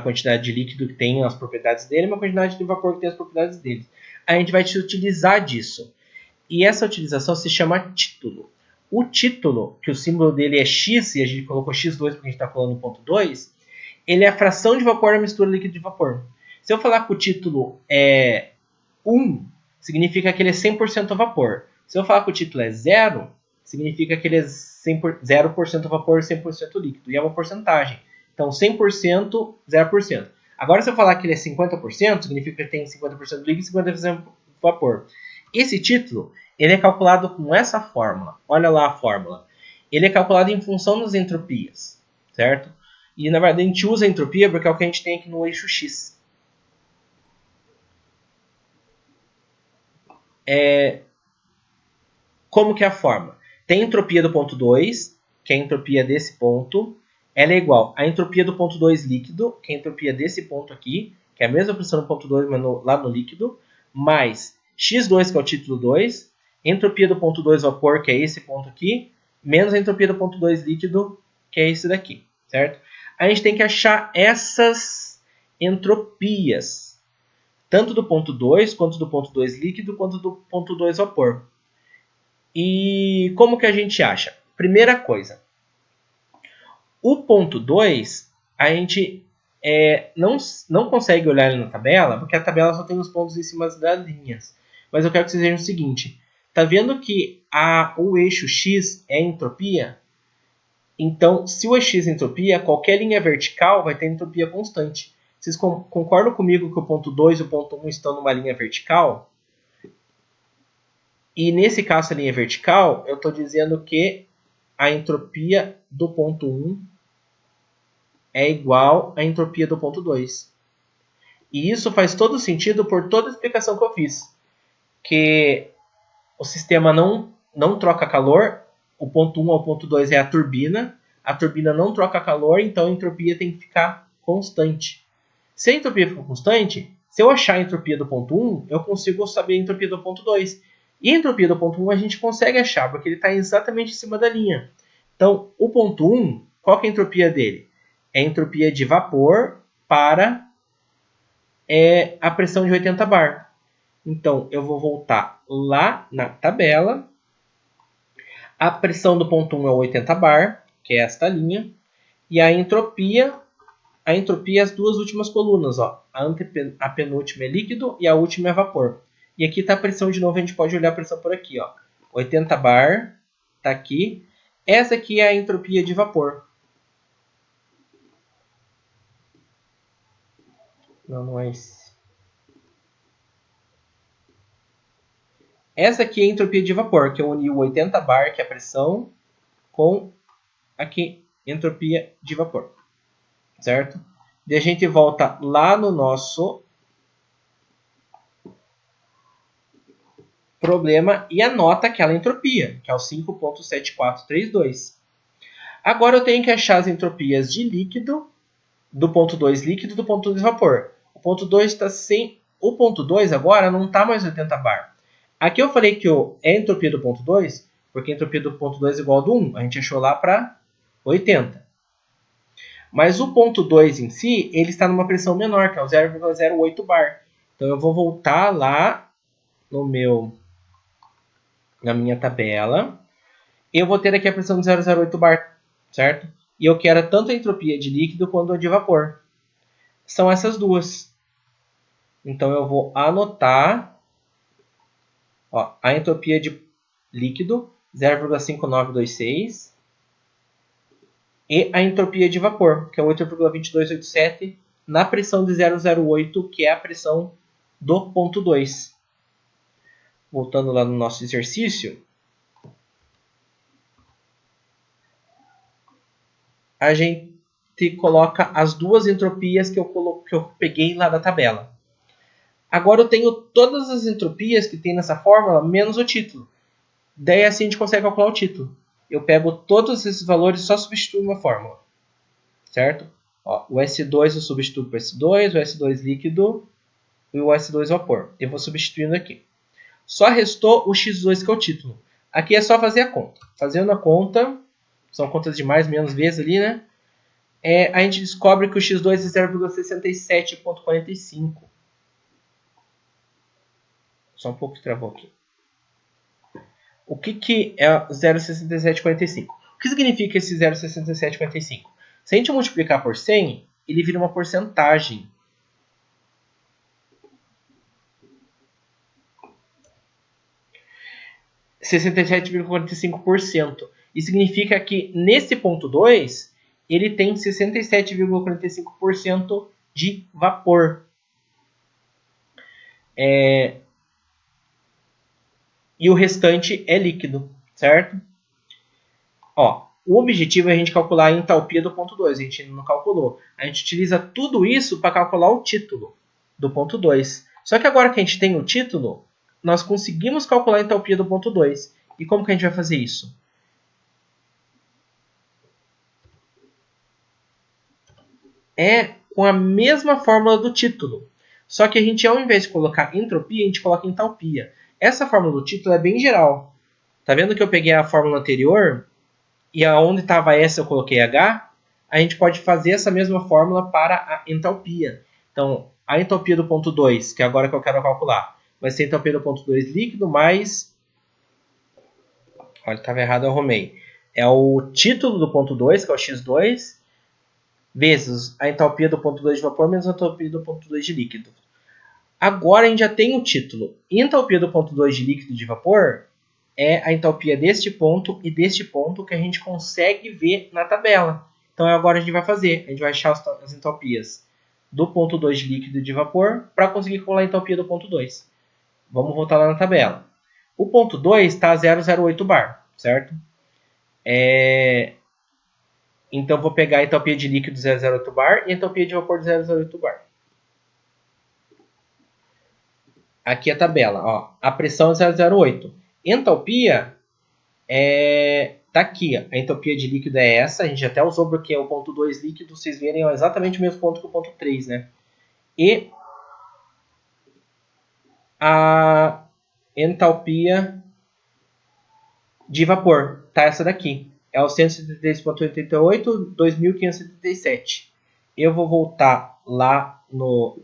quantidade de líquido que tem as propriedades dele e uma quantidade de vapor que tem as propriedades dele. A gente vai utilizar disso. E essa utilização se chama título. O título, que o símbolo dele é X, e a gente colocou X2 porque a gente está falando no ponto 2, ele é a fração de vapor da mistura líquido de vapor. Se eu falar que o título é 1, significa que ele é 100% vapor. Se eu falar que o título é 0, significa que ele é 0% vapor e 100% líquido. E é uma porcentagem. Então, 100%, 0%. Agora, se eu falar que ele é 50%, significa que tem 50% líquido e 50% vapor. Esse título, ele é calculado com essa fórmula. Olha lá a fórmula. Ele é calculado em função das entropias, certo? E, na verdade, a gente usa a entropia porque é o que a gente tem aqui no eixo X. Como que é a forma? Tem a entropia do ponto 2, que é a entropia desse ponto. Ela é igual à entropia do ponto 2 líquido, que é a entropia desse ponto aqui, que é a mesma pressão do ponto 2, mas lá no líquido, mais x2, que é o título 2, entropia do ponto 2 vapor, que é esse ponto aqui, menos a entropia do ponto 2 líquido, que é esse daqui, certo? A gente tem que achar essas entropias, tanto do ponto 2, quanto do ponto 2 líquido, quanto do ponto 2 vapor. E como que a gente acha? Primeira coisa, o ponto 2, a gente não consegue olhar ele na tabela, porque a tabela só tem os pontos em cima das linhas. Mas eu quero que vocês vejam o seguinte, tá vendo que o eixo X é entropia? Então, se o eixo é entropia, qualquer linha vertical vai ter entropia constante. Vocês concordam comigo que o ponto 2 e o ponto 1 estão numa linha vertical? E nesse caso, a linha vertical, eu estou dizendo que a entropia do ponto 1 é igual à entropia do ponto 2. E isso faz todo sentido por toda a explicação que eu fiz. Que o sistema não troca calor, o ponto 1 ao ponto 2 é a turbina não troca calor, então a entropia tem que ficar constante. Se a entropia ficar constante, se eu achar a entropia do ponto 1, eu consigo saber a entropia do ponto 2. E a entropia do ponto 1 a gente consegue achar, porque ele está exatamente em cima da linha. Então, o ponto 1, qual que é a entropia dele? É a entropia de vapor para a pressão de 80 bar. Então, eu vou voltar lá na tabela. A pressão do ponto 1 é 80 bar, que é esta linha. E a entropia as duas últimas colunas. Ó. A penúltima é líquido e a última é vapor. E aqui está a pressão de novo, a gente pode olhar a pressão por aqui. Ó. 80 bar, está aqui. Essa aqui é a entropia de vapor. Não é esse. Essa aqui é a entropia de vapor, que eu uni o 80 bar, que é a pressão, com aqui entropia de vapor. Certo? E a gente volta lá no nosso problema e anota aquela entropia, que é o 5.7432. Agora eu tenho que achar as entropias de líquido, do ponto 2 líquido e do ponto 2 vapor. O ponto 2 está sem... O ponto 2 agora não está mais 80 bar. Aqui eu falei que é a entropia do ponto 2, porque a entropia do ponto 2 é igual a do 1. A gente achou lá para 80. Mas o ponto 2 em si, ele está numa pressão menor, que é o 0,08 bar. Então eu vou voltar lá na minha tabela. Eu vou ter aqui a pressão de 0,08 bar, certo? E eu quero tanto a entropia de líquido quanto a de vapor. São essas duas. Então eu vou anotar a entropia de líquido, 0,5926. E a entropia de vapor, que é 8,2287, na pressão de 0,08, que é a pressão do ponto 2. Voltando lá no nosso exercício, a gente coloca as duas entropias que eu peguei lá da tabela. Agora eu tenho todas as entropias que tem nessa fórmula, menos o título. Daí assim a gente consegue calcular o título. Eu pego todos esses valores e só substituo uma fórmula. Certo? O S2 eu substituo por S2, o S2 líquido e o S2 vapor. Eu vou substituindo aqui. Só restou o X2, que é o título. Aqui é só fazer a conta. Fazendo a conta, são contas de mais, menos vezes ali, né? A gente descobre que o x2 é 0,67,45. Só um pouco que travou aqui. O que é 0,6745? O que significa esse 0,6745? Se a gente multiplicar por 100, ele vira uma porcentagem. R$ 67,45%. Isso significa que nesse ponto 2, ele tem 67,45% de vapor. E o restante é líquido, certo? Ó, o objetivo é a gente calcular a entalpia do ponto 2, a gente não calculou. A gente utiliza tudo isso para calcular o título do ponto 2. Só que agora que a gente tem o título, nós conseguimos calcular a entalpia do ponto 2. E como que a gente vai fazer isso? É com a mesma fórmula do título. Só que a gente, ao invés de colocar entropia, a gente coloca entalpia. Essa fórmula do título é bem geral. Tá vendo que eu peguei a fórmula anterior e aonde estava S eu coloquei H? A gente pode fazer essa mesma fórmula para a entalpia. Então, a entalpia do ponto 2, que é agora que eu quero calcular, vai ser a entalpia do ponto 2 líquido mais... Olha, estava errado, eu arrumei. É o título do ponto 2, que é o x2, vezes a entalpia do ponto 2 de vapor menos a entalpia do ponto 2 de líquido. Agora a gente já tem o título. Entalpia do ponto 2 de líquido de vapor é a entalpia deste ponto e deste ponto que a gente consegue ver na tabela. Então agora a gente vai fazer. A gente vai achar as entalpias do ponto 2 de líquido e de vapor para conseguir calcular a entalpia do ponto 2. Vamos voltar lá na tabela. O ponto 2 está a 0,08 bar, certo? Então vou pegar a entalpia de líquido 0,08 bar e a entalpia de vapor 0,08 bar. Aqui a tabela, ó. A pressão é 0,08. Entalpia tá aqui, ó. A entropia de líquido é essa. A gente até usou porque é o ponto 2 líquido, vocês verem, é exatamente o mesmo ponto que o ponto 3, né? E a entalpia de vapor, tá essa daqui. É o 173,88, 2.577. Eu vou voltar lá no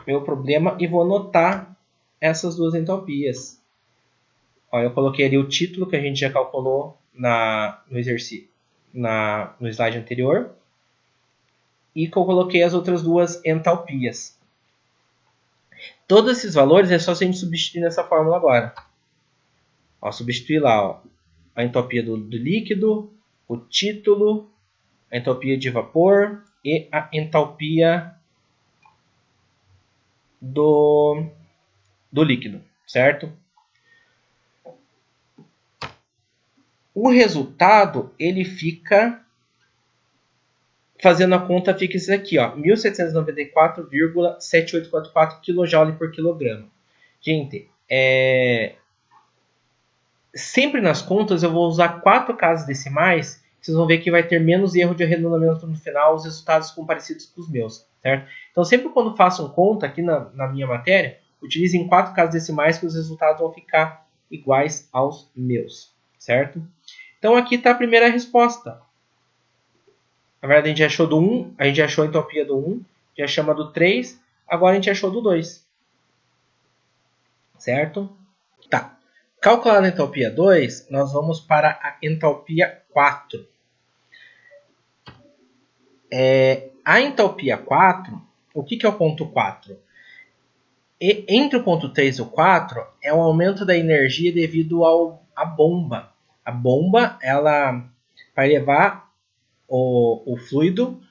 meu problema e vou anotar essas duas entalpias. Ó, eu coloquei ali o título que a gente já calculou no exercício, no slide anterior. E que eu coloquei as outras duas entalpias. Todos esses valores é só se a gente substituir nessa fórmula agora. Ó, substituir lá, ó, a entalpia do líquido, o título, a entalpia de vapor e a entalpia do líquido, certo? O resultado, ele fica fazendo a conta, fica isso aqui, ó, 1794,7844 kJ por quilograma. Gente, sempre nas contas eu vou usar 4 casas decimais, vocês vão ver que vai ter menos erro de arredondamento no final, os resultados ficam parecidos com os meus, certo? Então sempre quando façam conta aqui na minha matéria, utilizem 4 casas decimais que os resultados vão ficar iguais aos meus, certo? Então aqui está a primeira resposta. Na verdade a gente achou do 1, a gente achou a entropia do 1, já chama do 3, agora a gente achou do 2. Certo? Tá. Calculada a entalpia 2, nós vamos para a entalpia 4. A entalpia 4, o que é o ponto 4? Entre o ponto 3 e o 4 é o aumento da energia devido à bomba. A bomba, ela, para levar o fluido,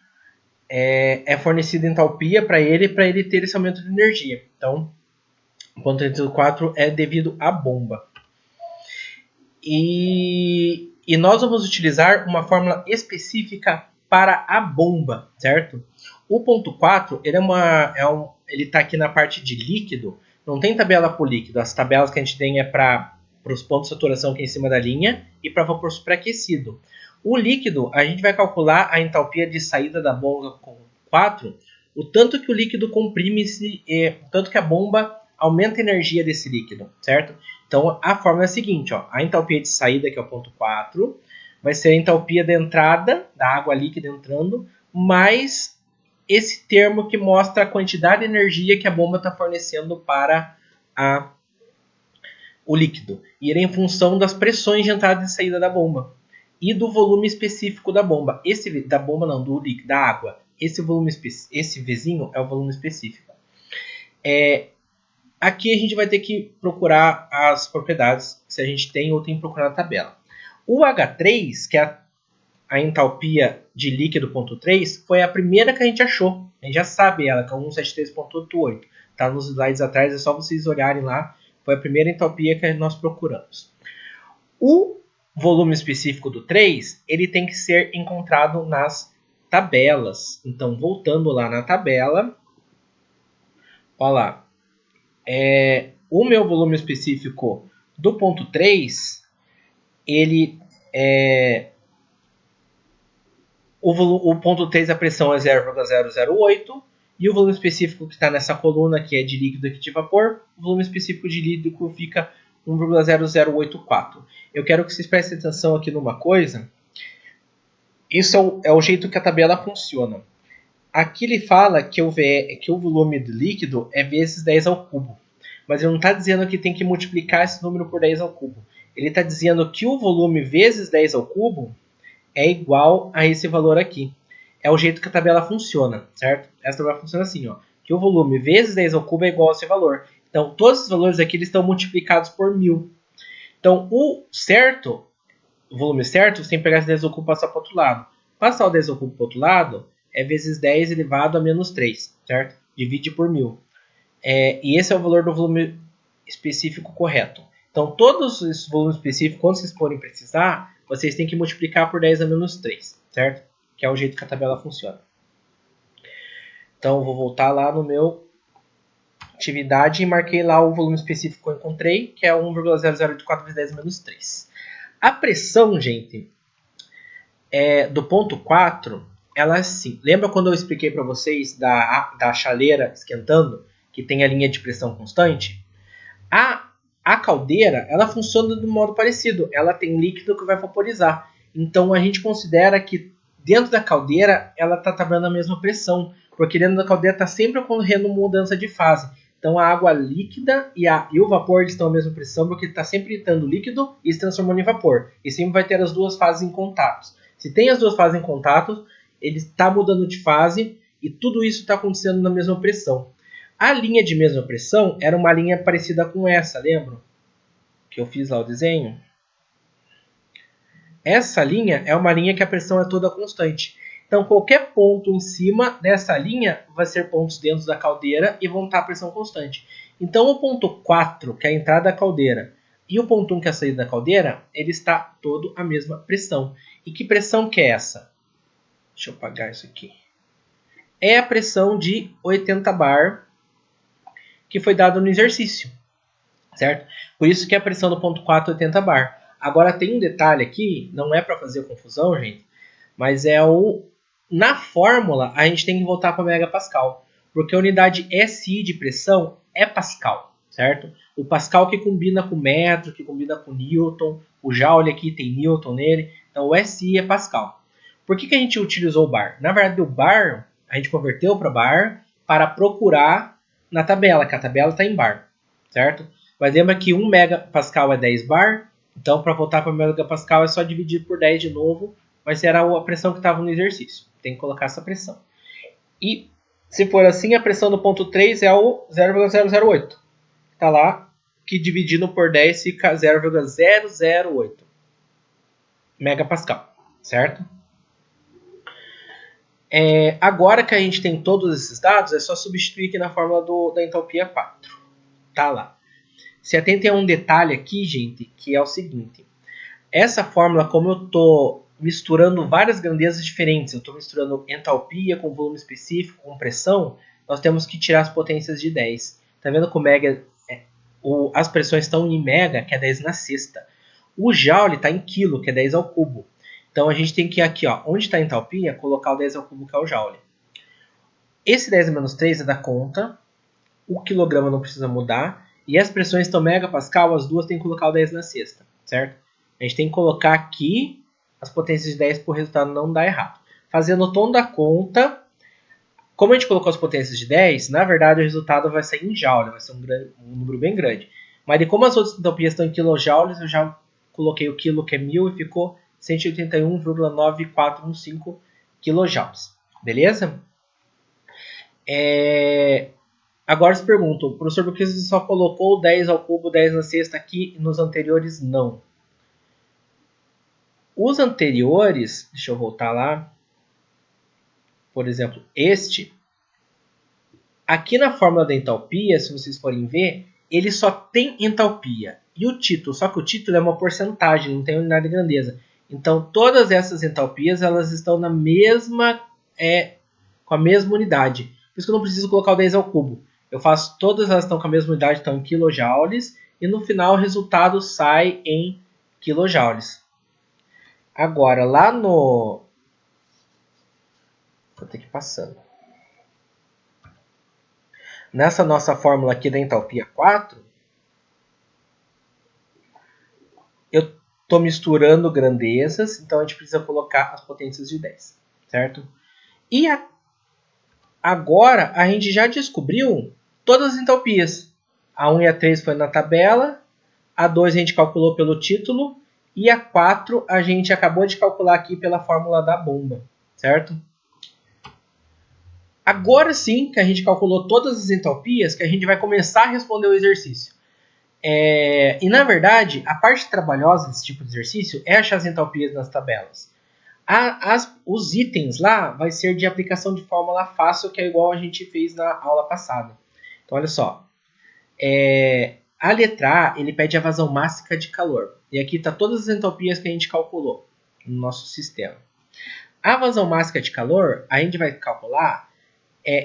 é fornecida entalpia para ele ter esse aumento de energia. Então, o ponto 3 e o 4 é devido à bomba. E nós vamos utilizar uma fórmula específica para a bomba, certo? O ponto 4, ele está aqui na parte de líquido, não tem tabela por líquido, as tabelas que a gente tem é para os pontos de saturação aqui em cima da linha e para vapor superaquecido. O líquido, a gente vai calcular a entalpia de saída da bomba com 4, o tanto que o líquido comprime-se, o tanto que a bomba aumenta a energia desse líquido, certo? Então, a fórmula é a seguinte, ó, a entalpia de saída, que é o ponto 4, vai ser a entalpia da entrada, da água líquida entrando, mais esse termo que mostra a quantidade de energia que a bomba está fornecendo para o líquido. E ele é em função das pressões de entrada e saída da bomba. E do volume específico da bomba. Da bomba não, do líquido, da água. Esse Vzinho é o volume específico. Aqui a gente vai ter que procurar as propriedades, se a gente tem ou tem que procurar na tabela. O H3, que é a entalpia de líquido ponto 3, foi a primeira que a gente achou. A gente já sabe ela, que é 173.88. Está nos slides atrás, é só vocês olharem lá. Foi a primeira entalpia que nós procuramos. O volume específico do 3, ele tem que ser encontrado nas tabelas. Então, voltando lá na tabela, olha lá. O meu volume específico do ponto 3, ele é... O ponto 3, a pressão é 0,008, e o volume específico que está nessa coluna, que é de líquido e de vapor, o volume específico de líquido fica 1,0084. Eu quero que vocês prestem atenção aqui numa coisa. Isso é o jeito que a tabela funciona. Aqui ele fala que o volume do líquido é vezes 10 ao cubo. Mas ele não está dizendo que tem que multiplicar esse número por 10 ao cubo. Ele está dizendo que o volume vezes 10 ao cubo é igual a esse valor aqui. É o jeito que a tabela funciona, certo? Essa tabela funciona assim, ó, que o volume vezes 10 ao cubo é igual a esse valor. Então, todos os valores aqui eles estão multiplicados por 1000. Então, o volume certo, você tem que pegar esse 10 ao cubo e passar para o outro lado. Passar o 10 ao cubo para o outro lado é vezes 10 elevado a menos 3, certo? Divide por 1000. E esse é o valor do volume específico correto. Então, todos os volumes específicos, quando vocês forem precisar, vocês têm que multiplicar por 10 a menos 3, certo? Que é o jeito que a tabela funciona. Então, eu vou voltar lá no meu atividade e marquei lá o volume específico que eu encontrei, que é 1,0084 vezes 10 a menos 3. A pressão, gente, do ponto 4, ela é assim. Lembra quando eu expliquei para vocês da chaleira esquentando, que tem a linha de pressão constante? A caldeira, ela funciona de um modo parecido. Ela tem líquido que vai vaporizar. Então, a gente considera que dentro da caldeira, ela está trabalhando a mesma pressão. Porque dentro da caldeira está sempre ocorrendo mudança de fase. Então, a água líquida e o vapor estão a mesma pressão, porque está sempre entrando líquido e se transformando em vapor. E sempre vai ter as duas fases em contato. Se tem as duas fases em contato, ele está mudando de fase e tudo isso está acontecendo na mesma pressão. A linha de mesma pressão era uma linha parecida com essa, lembram? Que eu fiz lá o desenho. Essa linha é uma linha que a pressão é toda constante. Então, qualquer ponto em cima dessa linha vai ser pontos dentro da caldeira e vão estar a pressão constante. Então, o ponto 4, que é a entrada da caldeira, e o ponto 1, que é a saída da caldeira, ele está todo a mesma pressão. E que pressão que é essa? Deixa eu apagar isso aqui. É a pressão de 80 bar que foi dado no exercício, certo? Por isso que a pressão do ponto 4 é 80 bar. Agora tem um detalhe aqui, não é para fazer confusão, gente, mas na fórmula a gente tem que voltar para megapascal, porque a unidade SI de pressão é pascal, certo? O pascal que combina com metro, que combina com newton, o joule aqui tem newton nele, então o SI é pascal. Por que a gente utilizou o bar? Na verdade, o bar a gente converteu para bar para procurar na tabela, que a tabela está em bar, certo? Mas lembra que 1 megapascal é 10 bar, então para voltar para megapascal é só dividir por 10 de novo, mas será a pressão que estava no exercício. Tem que colocar essa pressão. E se for assim, a pressão do ponto 3 é o 0,008. Está lá, que dividindo por 10 fica 0,008 megapascal, certo? Agora que a gente tem todos esses dados, é só substituir aqui na fórmula da entalpia 4. Tá lá. Se atentem a um detalhe aqui, gente, que é o seguinte. Essa fórmula, como eu estou misturando várias grandezas diferentes, eu estou misturando entalpia com volume específico, com pressão, nós temos que tirar as potências de 10. Tá vendo que o mega, as pressões estão em mega, que é 10 na sexta. O joule está em quilo, que é 10 ao cubo. Então a gente tem que ir aqui, ó, onde está a entalpia, colocar o 10 ao cubo, que é o joule. Esse 10 a menos 3 é da conta, o quilograma não precisa mudar, e as pressões estão megapascal, as duas tem que colocar o 10 na sexta, certo? A gente tem que colocar aqui as potências de 10 para o resultado não dar errado. Fazendo o tom da conta, como a gente colocou as potências de 10, na verdade o resultado vai sair em joule, vai ser um número bem grande. Mas como as outras entalpias estão em kilojoules, eu já coloquei o quilo, que é 1000, e ficou 181,9415 kilojoules. Beleza? Agora se perguntam, professor, por que você só colocou 10 ao cubo, 10 na sexta aqui e nos anteriores não? Os anteriores, deixa eu voltar lá, por exemplo, este, aqui na fórmula da entalpia, se vocês forem ver, ele só tem entalpia. E o título, só que o título é uma porcentagem, não tem unidade de grandeza. Então, todas essas entalpias, elas estão na mesma, com a mesma unidade. Por isso que eu não preciso colocar o 10 ao cubo. Eu faço, todas elas estão com a mesma unidade, estão em kilojoules, e no final o resultado sai em kilojoules. Agora, lá no... Vou ter que ir passando. Nessa nossa fórmula aqui da entalpia 4, eu estou misturando grandezas, então a gente precisa colocar as potências de 10, certo? E agora a gente já descobriu todas as entalpias. A 1 e a 3 foi na tabela, a 2 a gente calculou pelo título, e a 4 a gente acabou de calcular aqui pela fórmula da bomba, certo? Agora sim que a gente calculou todas as entalpias, que a gente vai começar a responder o exercício. E na verdade, a parte trabalhosa desse tipo de exercício é achar as entalpias nas tabelas. Os itens lá vai ser de aplicação de fórmula fácil, que é igual a gente fez na aula passada. Então olha só, a letra A ele pede a vazão máxima de calor. E aqui está todas as entalpias que a gente calculou no nosso sistema. A vazão máxima de calor a gente vai calcular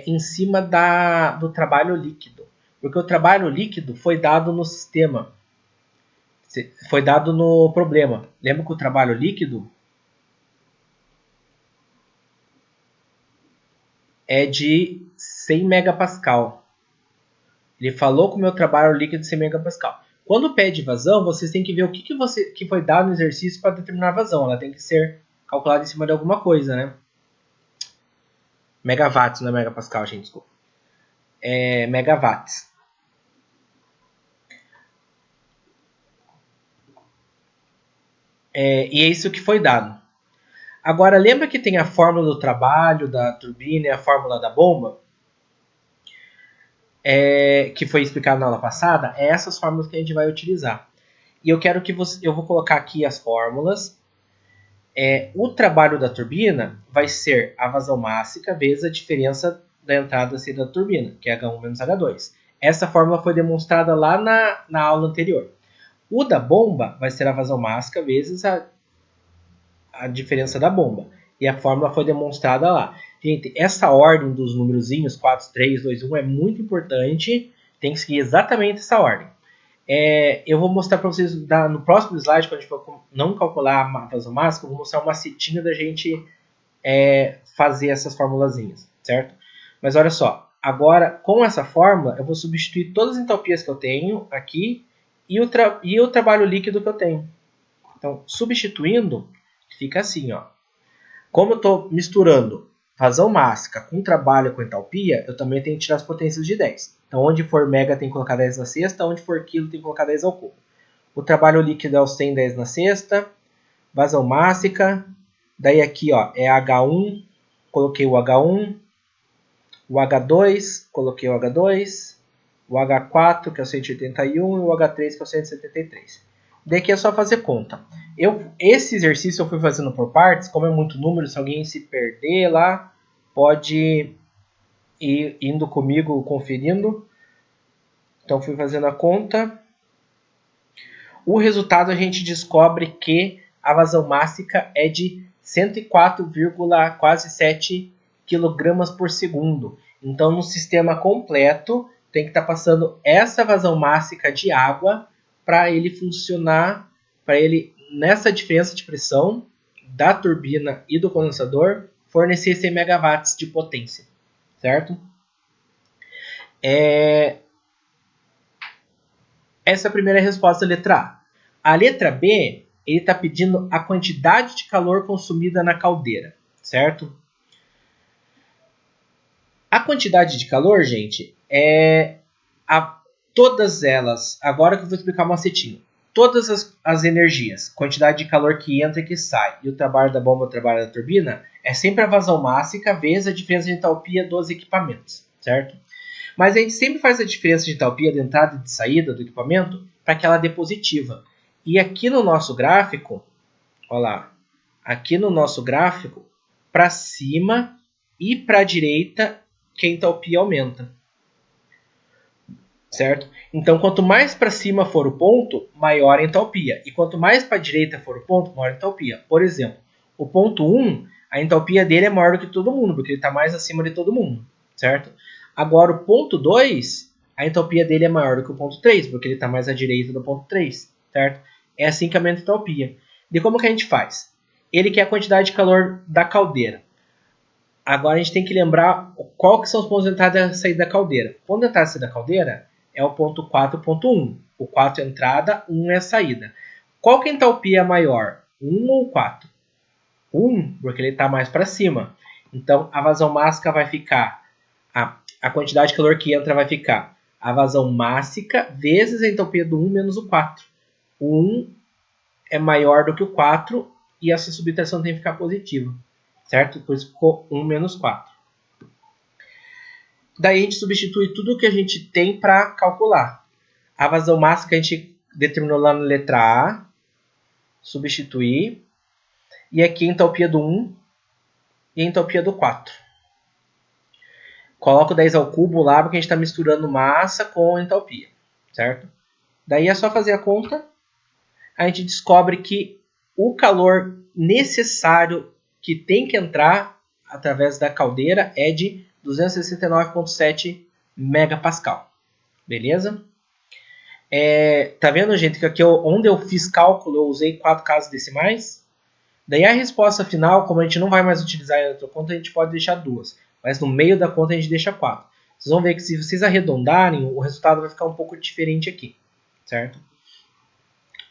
em cima do trabalho líquido. Porque o trabalho líquido foi dado no sistema. Foi dado no problema. Lembra que o trabalho líquido é de 100 megapascal. Ele falou que o meu trabalho líquido é de 100 megapascal. Quando pede vazão, vocês têm que ver o que foi dado no exercício para determinar a vazão. Ela tem que ser calculada em cima de alguma coisa, né? Megawatts, não é megapascal, gente, desculpa. Megawatts. E é isso que foi dado. Agora, lembra que tem a fórmula do trabalho, da turbina e a fórmula da bomba? Que foi explicado na aula passada? É essas fórmulas que a gente vai utilizar. E eu quero que eu vou colocar aqui as fórmulas. O trabalho da turbina vai ser a vazão máxima vezes a diferença da entrada e saída da turbina, que é H1 menos H2. Essa fórmula foi demonstrada lá na aula anterior. O da bomba vai ser a vazão máxima vezes a diferença da bomba. E a fórmula foi demonstrada lá. Gente, essa ordem dos numerozinhos, 4, 3, 2, 1, é muito importante. Tem que seguir exatamente essa ordem. Eu vou mostrar para vocês no próximo slide, quando a gente for não calcular a vazão máxima, eu vou mostrar uma macetinho da gente fazer essas formulazinhas, certo? Mas olha só, agora com essa fórmula eu vou substituir todas as entalpias que eu tenho aqui e o trabalho líquido que eu tenho. Então, substituindo, fica assim, ó. Como eu estou misturando vazão máxima com trabalho com entalpia, eu também tenho que tirar as potências de 10. Então, onde for mega tem que colocar 10 na sexta, onde for quilo tem que colocar 10 ao cubo. O trabalho líquido é o 100, 10 na sexta. Vazão máxima. Daí aqui ó, é H1, coloquei o H1. O H2, coloquei o H2. O H4, que é o 181, e o H3, que é o 173. Daqui é só fazer conta. Esse exercício eu fui fazendo por partes, como é muito número, se alguém se perder lá, pode ir indo comigo, conferindo. Então fui fazendo a conta. O resultado a gente descobre que a vazão máxima é de 104,7 kg por segundo. Então no sistema completo tem que estar passando essa vazão máxima de água para ele funcionar, para ele, nessa diferença de pressão da turbina e do condensador, fornecer 100 megawatts de potência, certo? Essa é a primeira resposta da letra A. A letra B, ele está pedindo a quantidade de calor consumida na caldeira, certo? A quantidade de calor, gente, todas elas, agora que eu vou explicar o macetinho, todas as energias, quantidade de calor que entra e que sai, e o trabalho da bomba, o trabalho da turbina, é sempre a vazão mássica vezes a diferença de entalpia dos equipamentos, certo? Mas a gente sempre faz a diferença de entalpia de entrada e de saída do equipamento para que ela dê positiva. E aqui no nosso gráfico, olha lá, aqui no nosso gráfico, para cima e para a direita, que a entalpia aumenta. Certo? Então, quanto mais para cima for o ponto, maior a entalpia. E quanto mais para a direita for o ponto, maior a entalpia. Por exemplo, o ponto 1, a entalpia dele é maior do que todo mundo, porque ele está mais acima de todo mundo. Certo? Agora, o ponto 2, a entalpia dele é maior do que o ponto 3, porque ele está mais à direita do ponto 3. Certo? É assim que aumenta a entalpia. E como que a gente faz? Ele quer a quantidade de calor da caldeira. Agora a gente tem que lembrar qual que são os pontos de entrada e saída da caldeira. O ponto de entrada e saída da caldeira é o ponto 4.1. O 4 é entrada, 1 é a saída. Qual que é a entalpia maior? 1 ou 4? 1, porque ele está mais para cima. Então a vazão mássica vai ficar, a quantidade de calor que entra vai ficar a vazão mássica vezes a entalpia do 1 menos o 4. O 1 é maior do que o 4 e essa subtração tem que ficar positiva. Certo? Por isso ficou 1 menos 4. Daí a gente substitui tudo o que a gente tem para calcular. A vazão mássica a gente determinou lá na letra A, substituir. E aqui a entalpia do 1 e a entalpia do 4. Coloco 10 ao cubo lá, porque a gente está misturando massa com entalpia, certo? Daí é só fazer a conta. A gente descobre que o calor necessário que tem que entrar através da caldeira é de 269,7 megapascal. Beleza? Tá vendo, gente, que aqui onde eu fiz cálculo eu usei 4 casas decimais? Daí a resposta final, como a gente não vai mais utilizar a outra conta, a gente pode deixar 2. Mas no meio da conta a gente deixa 4. Vocês vão ver que se vocês arredondarem, o resultado vai ficar um pouco diferente aqui. Certo?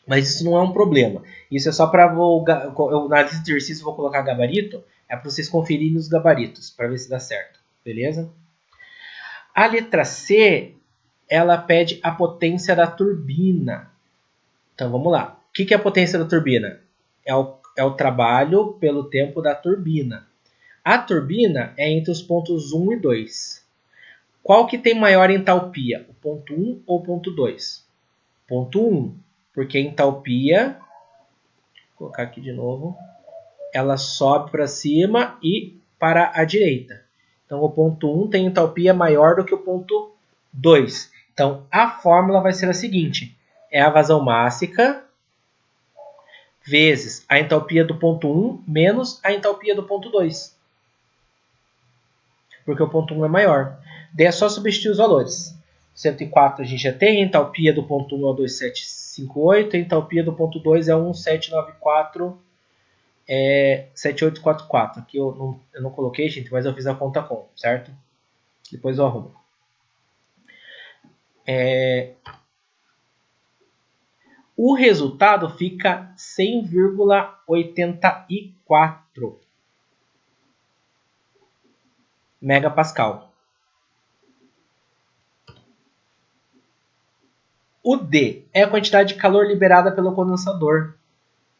Mas isso não é um problema. Isso é só para na lista de exercício eu vou colocar gabarito. É para vocês conferirem os gabaritos, para ver se dá certo. Beleza? A letra C, ela pede a potência da turbina. Então vamos lá. O que é a potência da turbina? É o trabalho pelo tempo da turbina. A turbina é entre os pontos 1 e 2. Qual que tem maior entalpia? O ponto 1 ou o ponto 2? Ponto 1, porque a entalpia, vou colocar aqui de novo, ela sobe para cima e para a direita. Então o ponto 1 tem entalpia maior do que o ponto 2. Então a fórmula vai ser a seguinte: é a vazão mássica vezes a entalpia do ponto 1 menos a entalpia do ponto 2. Porque o ponto 1 é maior. Daí é só substituir os valores. 104 a gente já tem, a entalpia do ponto 1 é o 2758, a entalpia do ponto 2 é 1794, 7844. Aqui eu não coloquei, gente, mas eu fiz a conta com, certo? Depois eu arrumo. O resultado fica 100,84 megapascal. O D é a quantidade de calor liberada pelo condensador,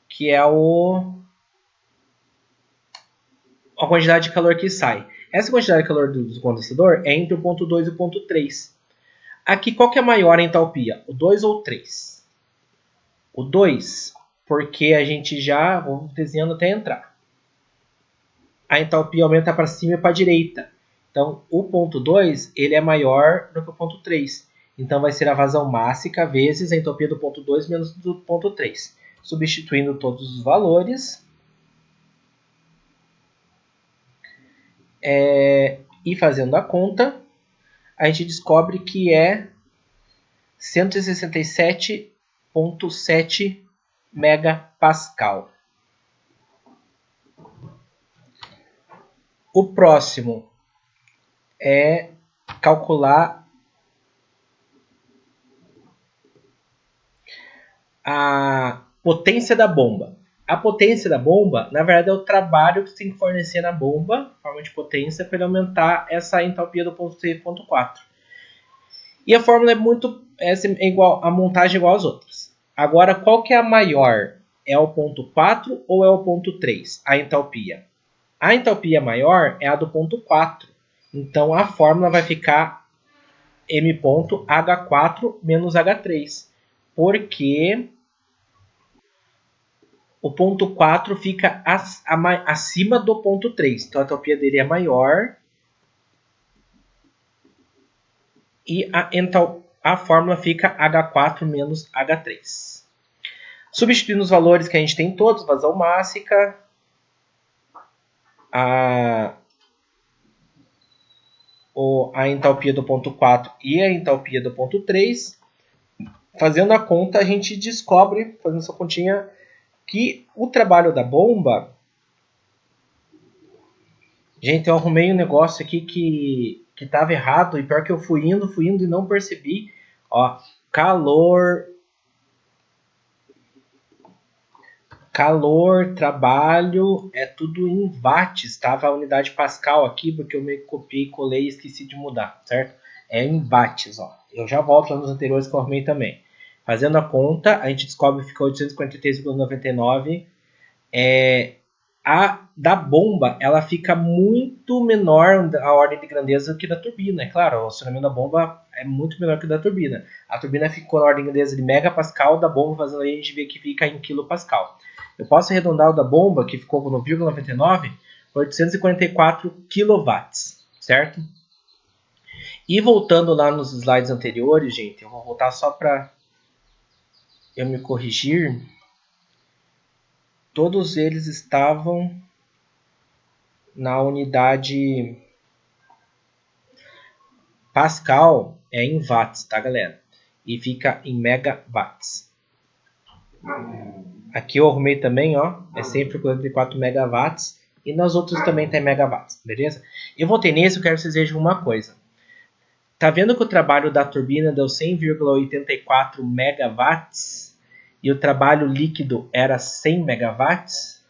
que é a quantidade de calor que sai. Essa quantidade de calor do condensador é entre o ponto 2 e o ponto 3. Aqui, qual que é maior a entalpia? O 2 ou o 3? O 2, porque a gente já, vamos desenhando até entrar. A entalpia aumenta para cima e para a direita. Então, o ponto 2 ele é maior do que o ponto 3. Então, vai ser a vazão mássica vezes a entropia do ponto 2 menos do ponto 3. Substituindo todos os valores. E fazendo a conta, a gente descobre que é 167,7 megapascal. O próximo é calcular a Potência da bomba. A potência da bomba, na verdade, é o trabalho que você tem que fornecer na bomba, forma de potência, para aumentar essa entalpia do ponto 3 e ponto 4. E a fórmula é igual, a montagem é igual às outras. Agora, qual que é a maior? É o ponto 4 ou é o ponto 3? A entalpia. A entalpia maior é a do ponto 4. Então, a fórmula vai ficar M.H4 menos H3. Porque o ponto 4 fica acima do ponto 3. Então, a entalpia dele é maior. E a fórmula fica H4 menos H3. Substituindo os valores que a gente tem todos, vazão mássica, a entalpia do ponto 4 e a entalpia do ponto 3, fazendo a conta, a gente descobre, fazendo essa continha, que o trabalho da bomba... Gente, eu arrumei um negócio aqui que estava errado, e pior que eu fui indo e não percebi. Ó, calor, trabalho, é tudo em watts. Estava a unidade Pascal aqui, porque eu me copiei, colei e esqueci de mudar, certo? É em watts, ó. Eu já volto lá nos anteriores que eu arrumei também. Fazendo a conta, a gente descobre que fica 843,99. A da bomba, ela fica muito menor a ordem de grandeza que da turbina. É claro, o acionamento da bomba é muito menor que o da turbina. A turbina ficou na ordem de grandeza de megapascal, da bomba fazendo aí a gente vê que fica em quilopascal. Eu posso arredondar o da bomba, que ficou no 0,99, para 844 kW, certo? E voltando lá nos slides anteriores, gente, eu vou voltar só para eu me corrigir. Todos eles estavam na unidade Pascal, é em watts, tá, galera? E fica em megawatts. Aqui eu arrumei também, ó, é 100,44 megawatts. E nos outros também tem megawatts, beleza? Eu voltei nesse, eu quero que vocês vejam uma coisa. Tá vendo que o trabalho da turbina deu 100,84 megawatts e o trabalho líquido era 100 megawatts?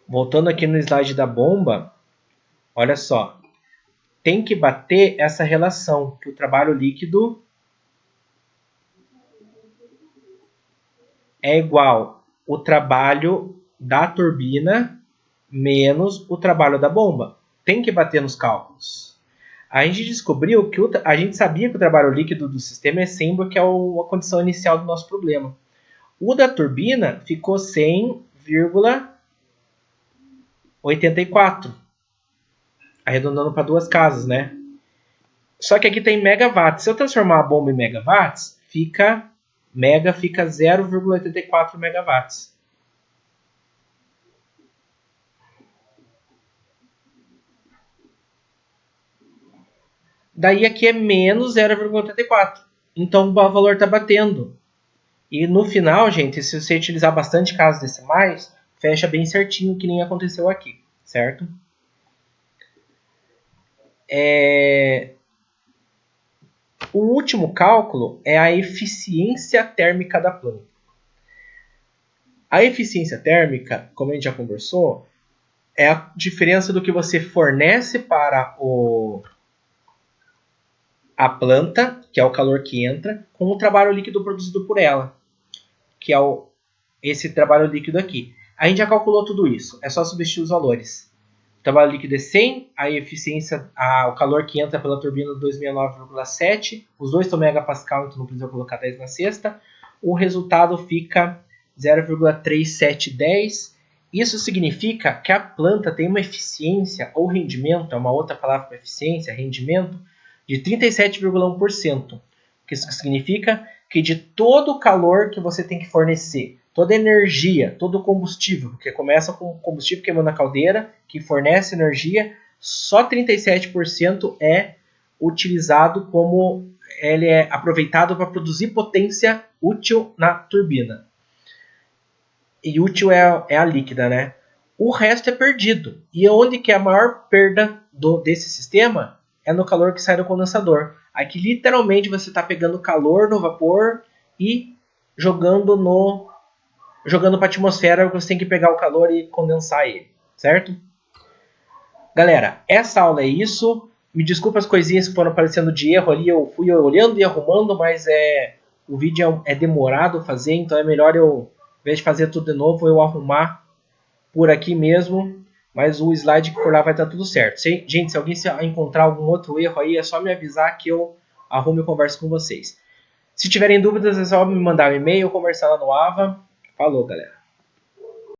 Voltando aqui no slide da bomba, olha só. Tem que bater essa relação, que o trabalho líquido é igual o trabalho da turbina menos o trabalho da bomba. Tem que bater nos cálculos. A gente descobriu que a gente sabia que o trabalho líquido do sistema é 100, porque é a condição inicial do nosso problema. O da turbina ficou 100,84. Arredondando para duas casas, né? Só que aqui tem megawatts. Se eu transformar a bomba em megawatts, mega fica 0,84 megawatts. Daí aqui é menos 0,84. Então o valor está batendo. E no final, gente, se você utilizar bastante casas decimais, fecha bem certinho, que nem aconteceu aqui, certo? O último cálculo é a eficiência térmica da planta. A eficiência térmica, como a gente já conversou, é a diferença do que você fornece para a planta, que é o calor que entra, com o trabalho líquido produzido por ela, que é esse trabalho líquido aqui. A gente já calculou tudo isso, é só substituir os valores. O trabalho líquido é 100, a eficiência, o calor que entra pela turbina 269,7, os dois estão megapascal, então não precisa colocar 10 na sexta. O resultado fica 0,3710. Isso significa que a planta tem uma eficiência ou rendimento, é uma outra palavra para eficiência, rendimento, de 37,1%. O que isso significa? Que de todo o calor que você tem que fornecer, toda a energia, todo o combustível, porque começa com o combustível queimando na caldeira, que fornece energia, só 37% é utilizado como ele é aproveitado para produzir potência útil na turbina. E útil é a líquida, né? O resto é perdido. E onde que é a maior perda desse sistema? É no calor que sai do condensador. Aqui literalmente você está pegando calor no vapor e jogando para a atmosfera, você tem que pegar o calor e condensar ele, certo? Galera, essa aula é isso. Me desculpa as coisinhas que foram aparecendo de erro ali, eu fui olhando e arrumando, mas o vídeo é demorado fazer, então é melhor eu, em vez de fazer tudo de novo, eu arrumar por aqui mesmo, mas o slide que for lá vai estar tudo certo. Gente, se alguém encontrar algum outro erro aí, é só me avisar que eu arrumo e converso com vocês. Se tiverem dúvidas, é só me mandar um e-mail ou conversar lá no AVA. Falou, galera.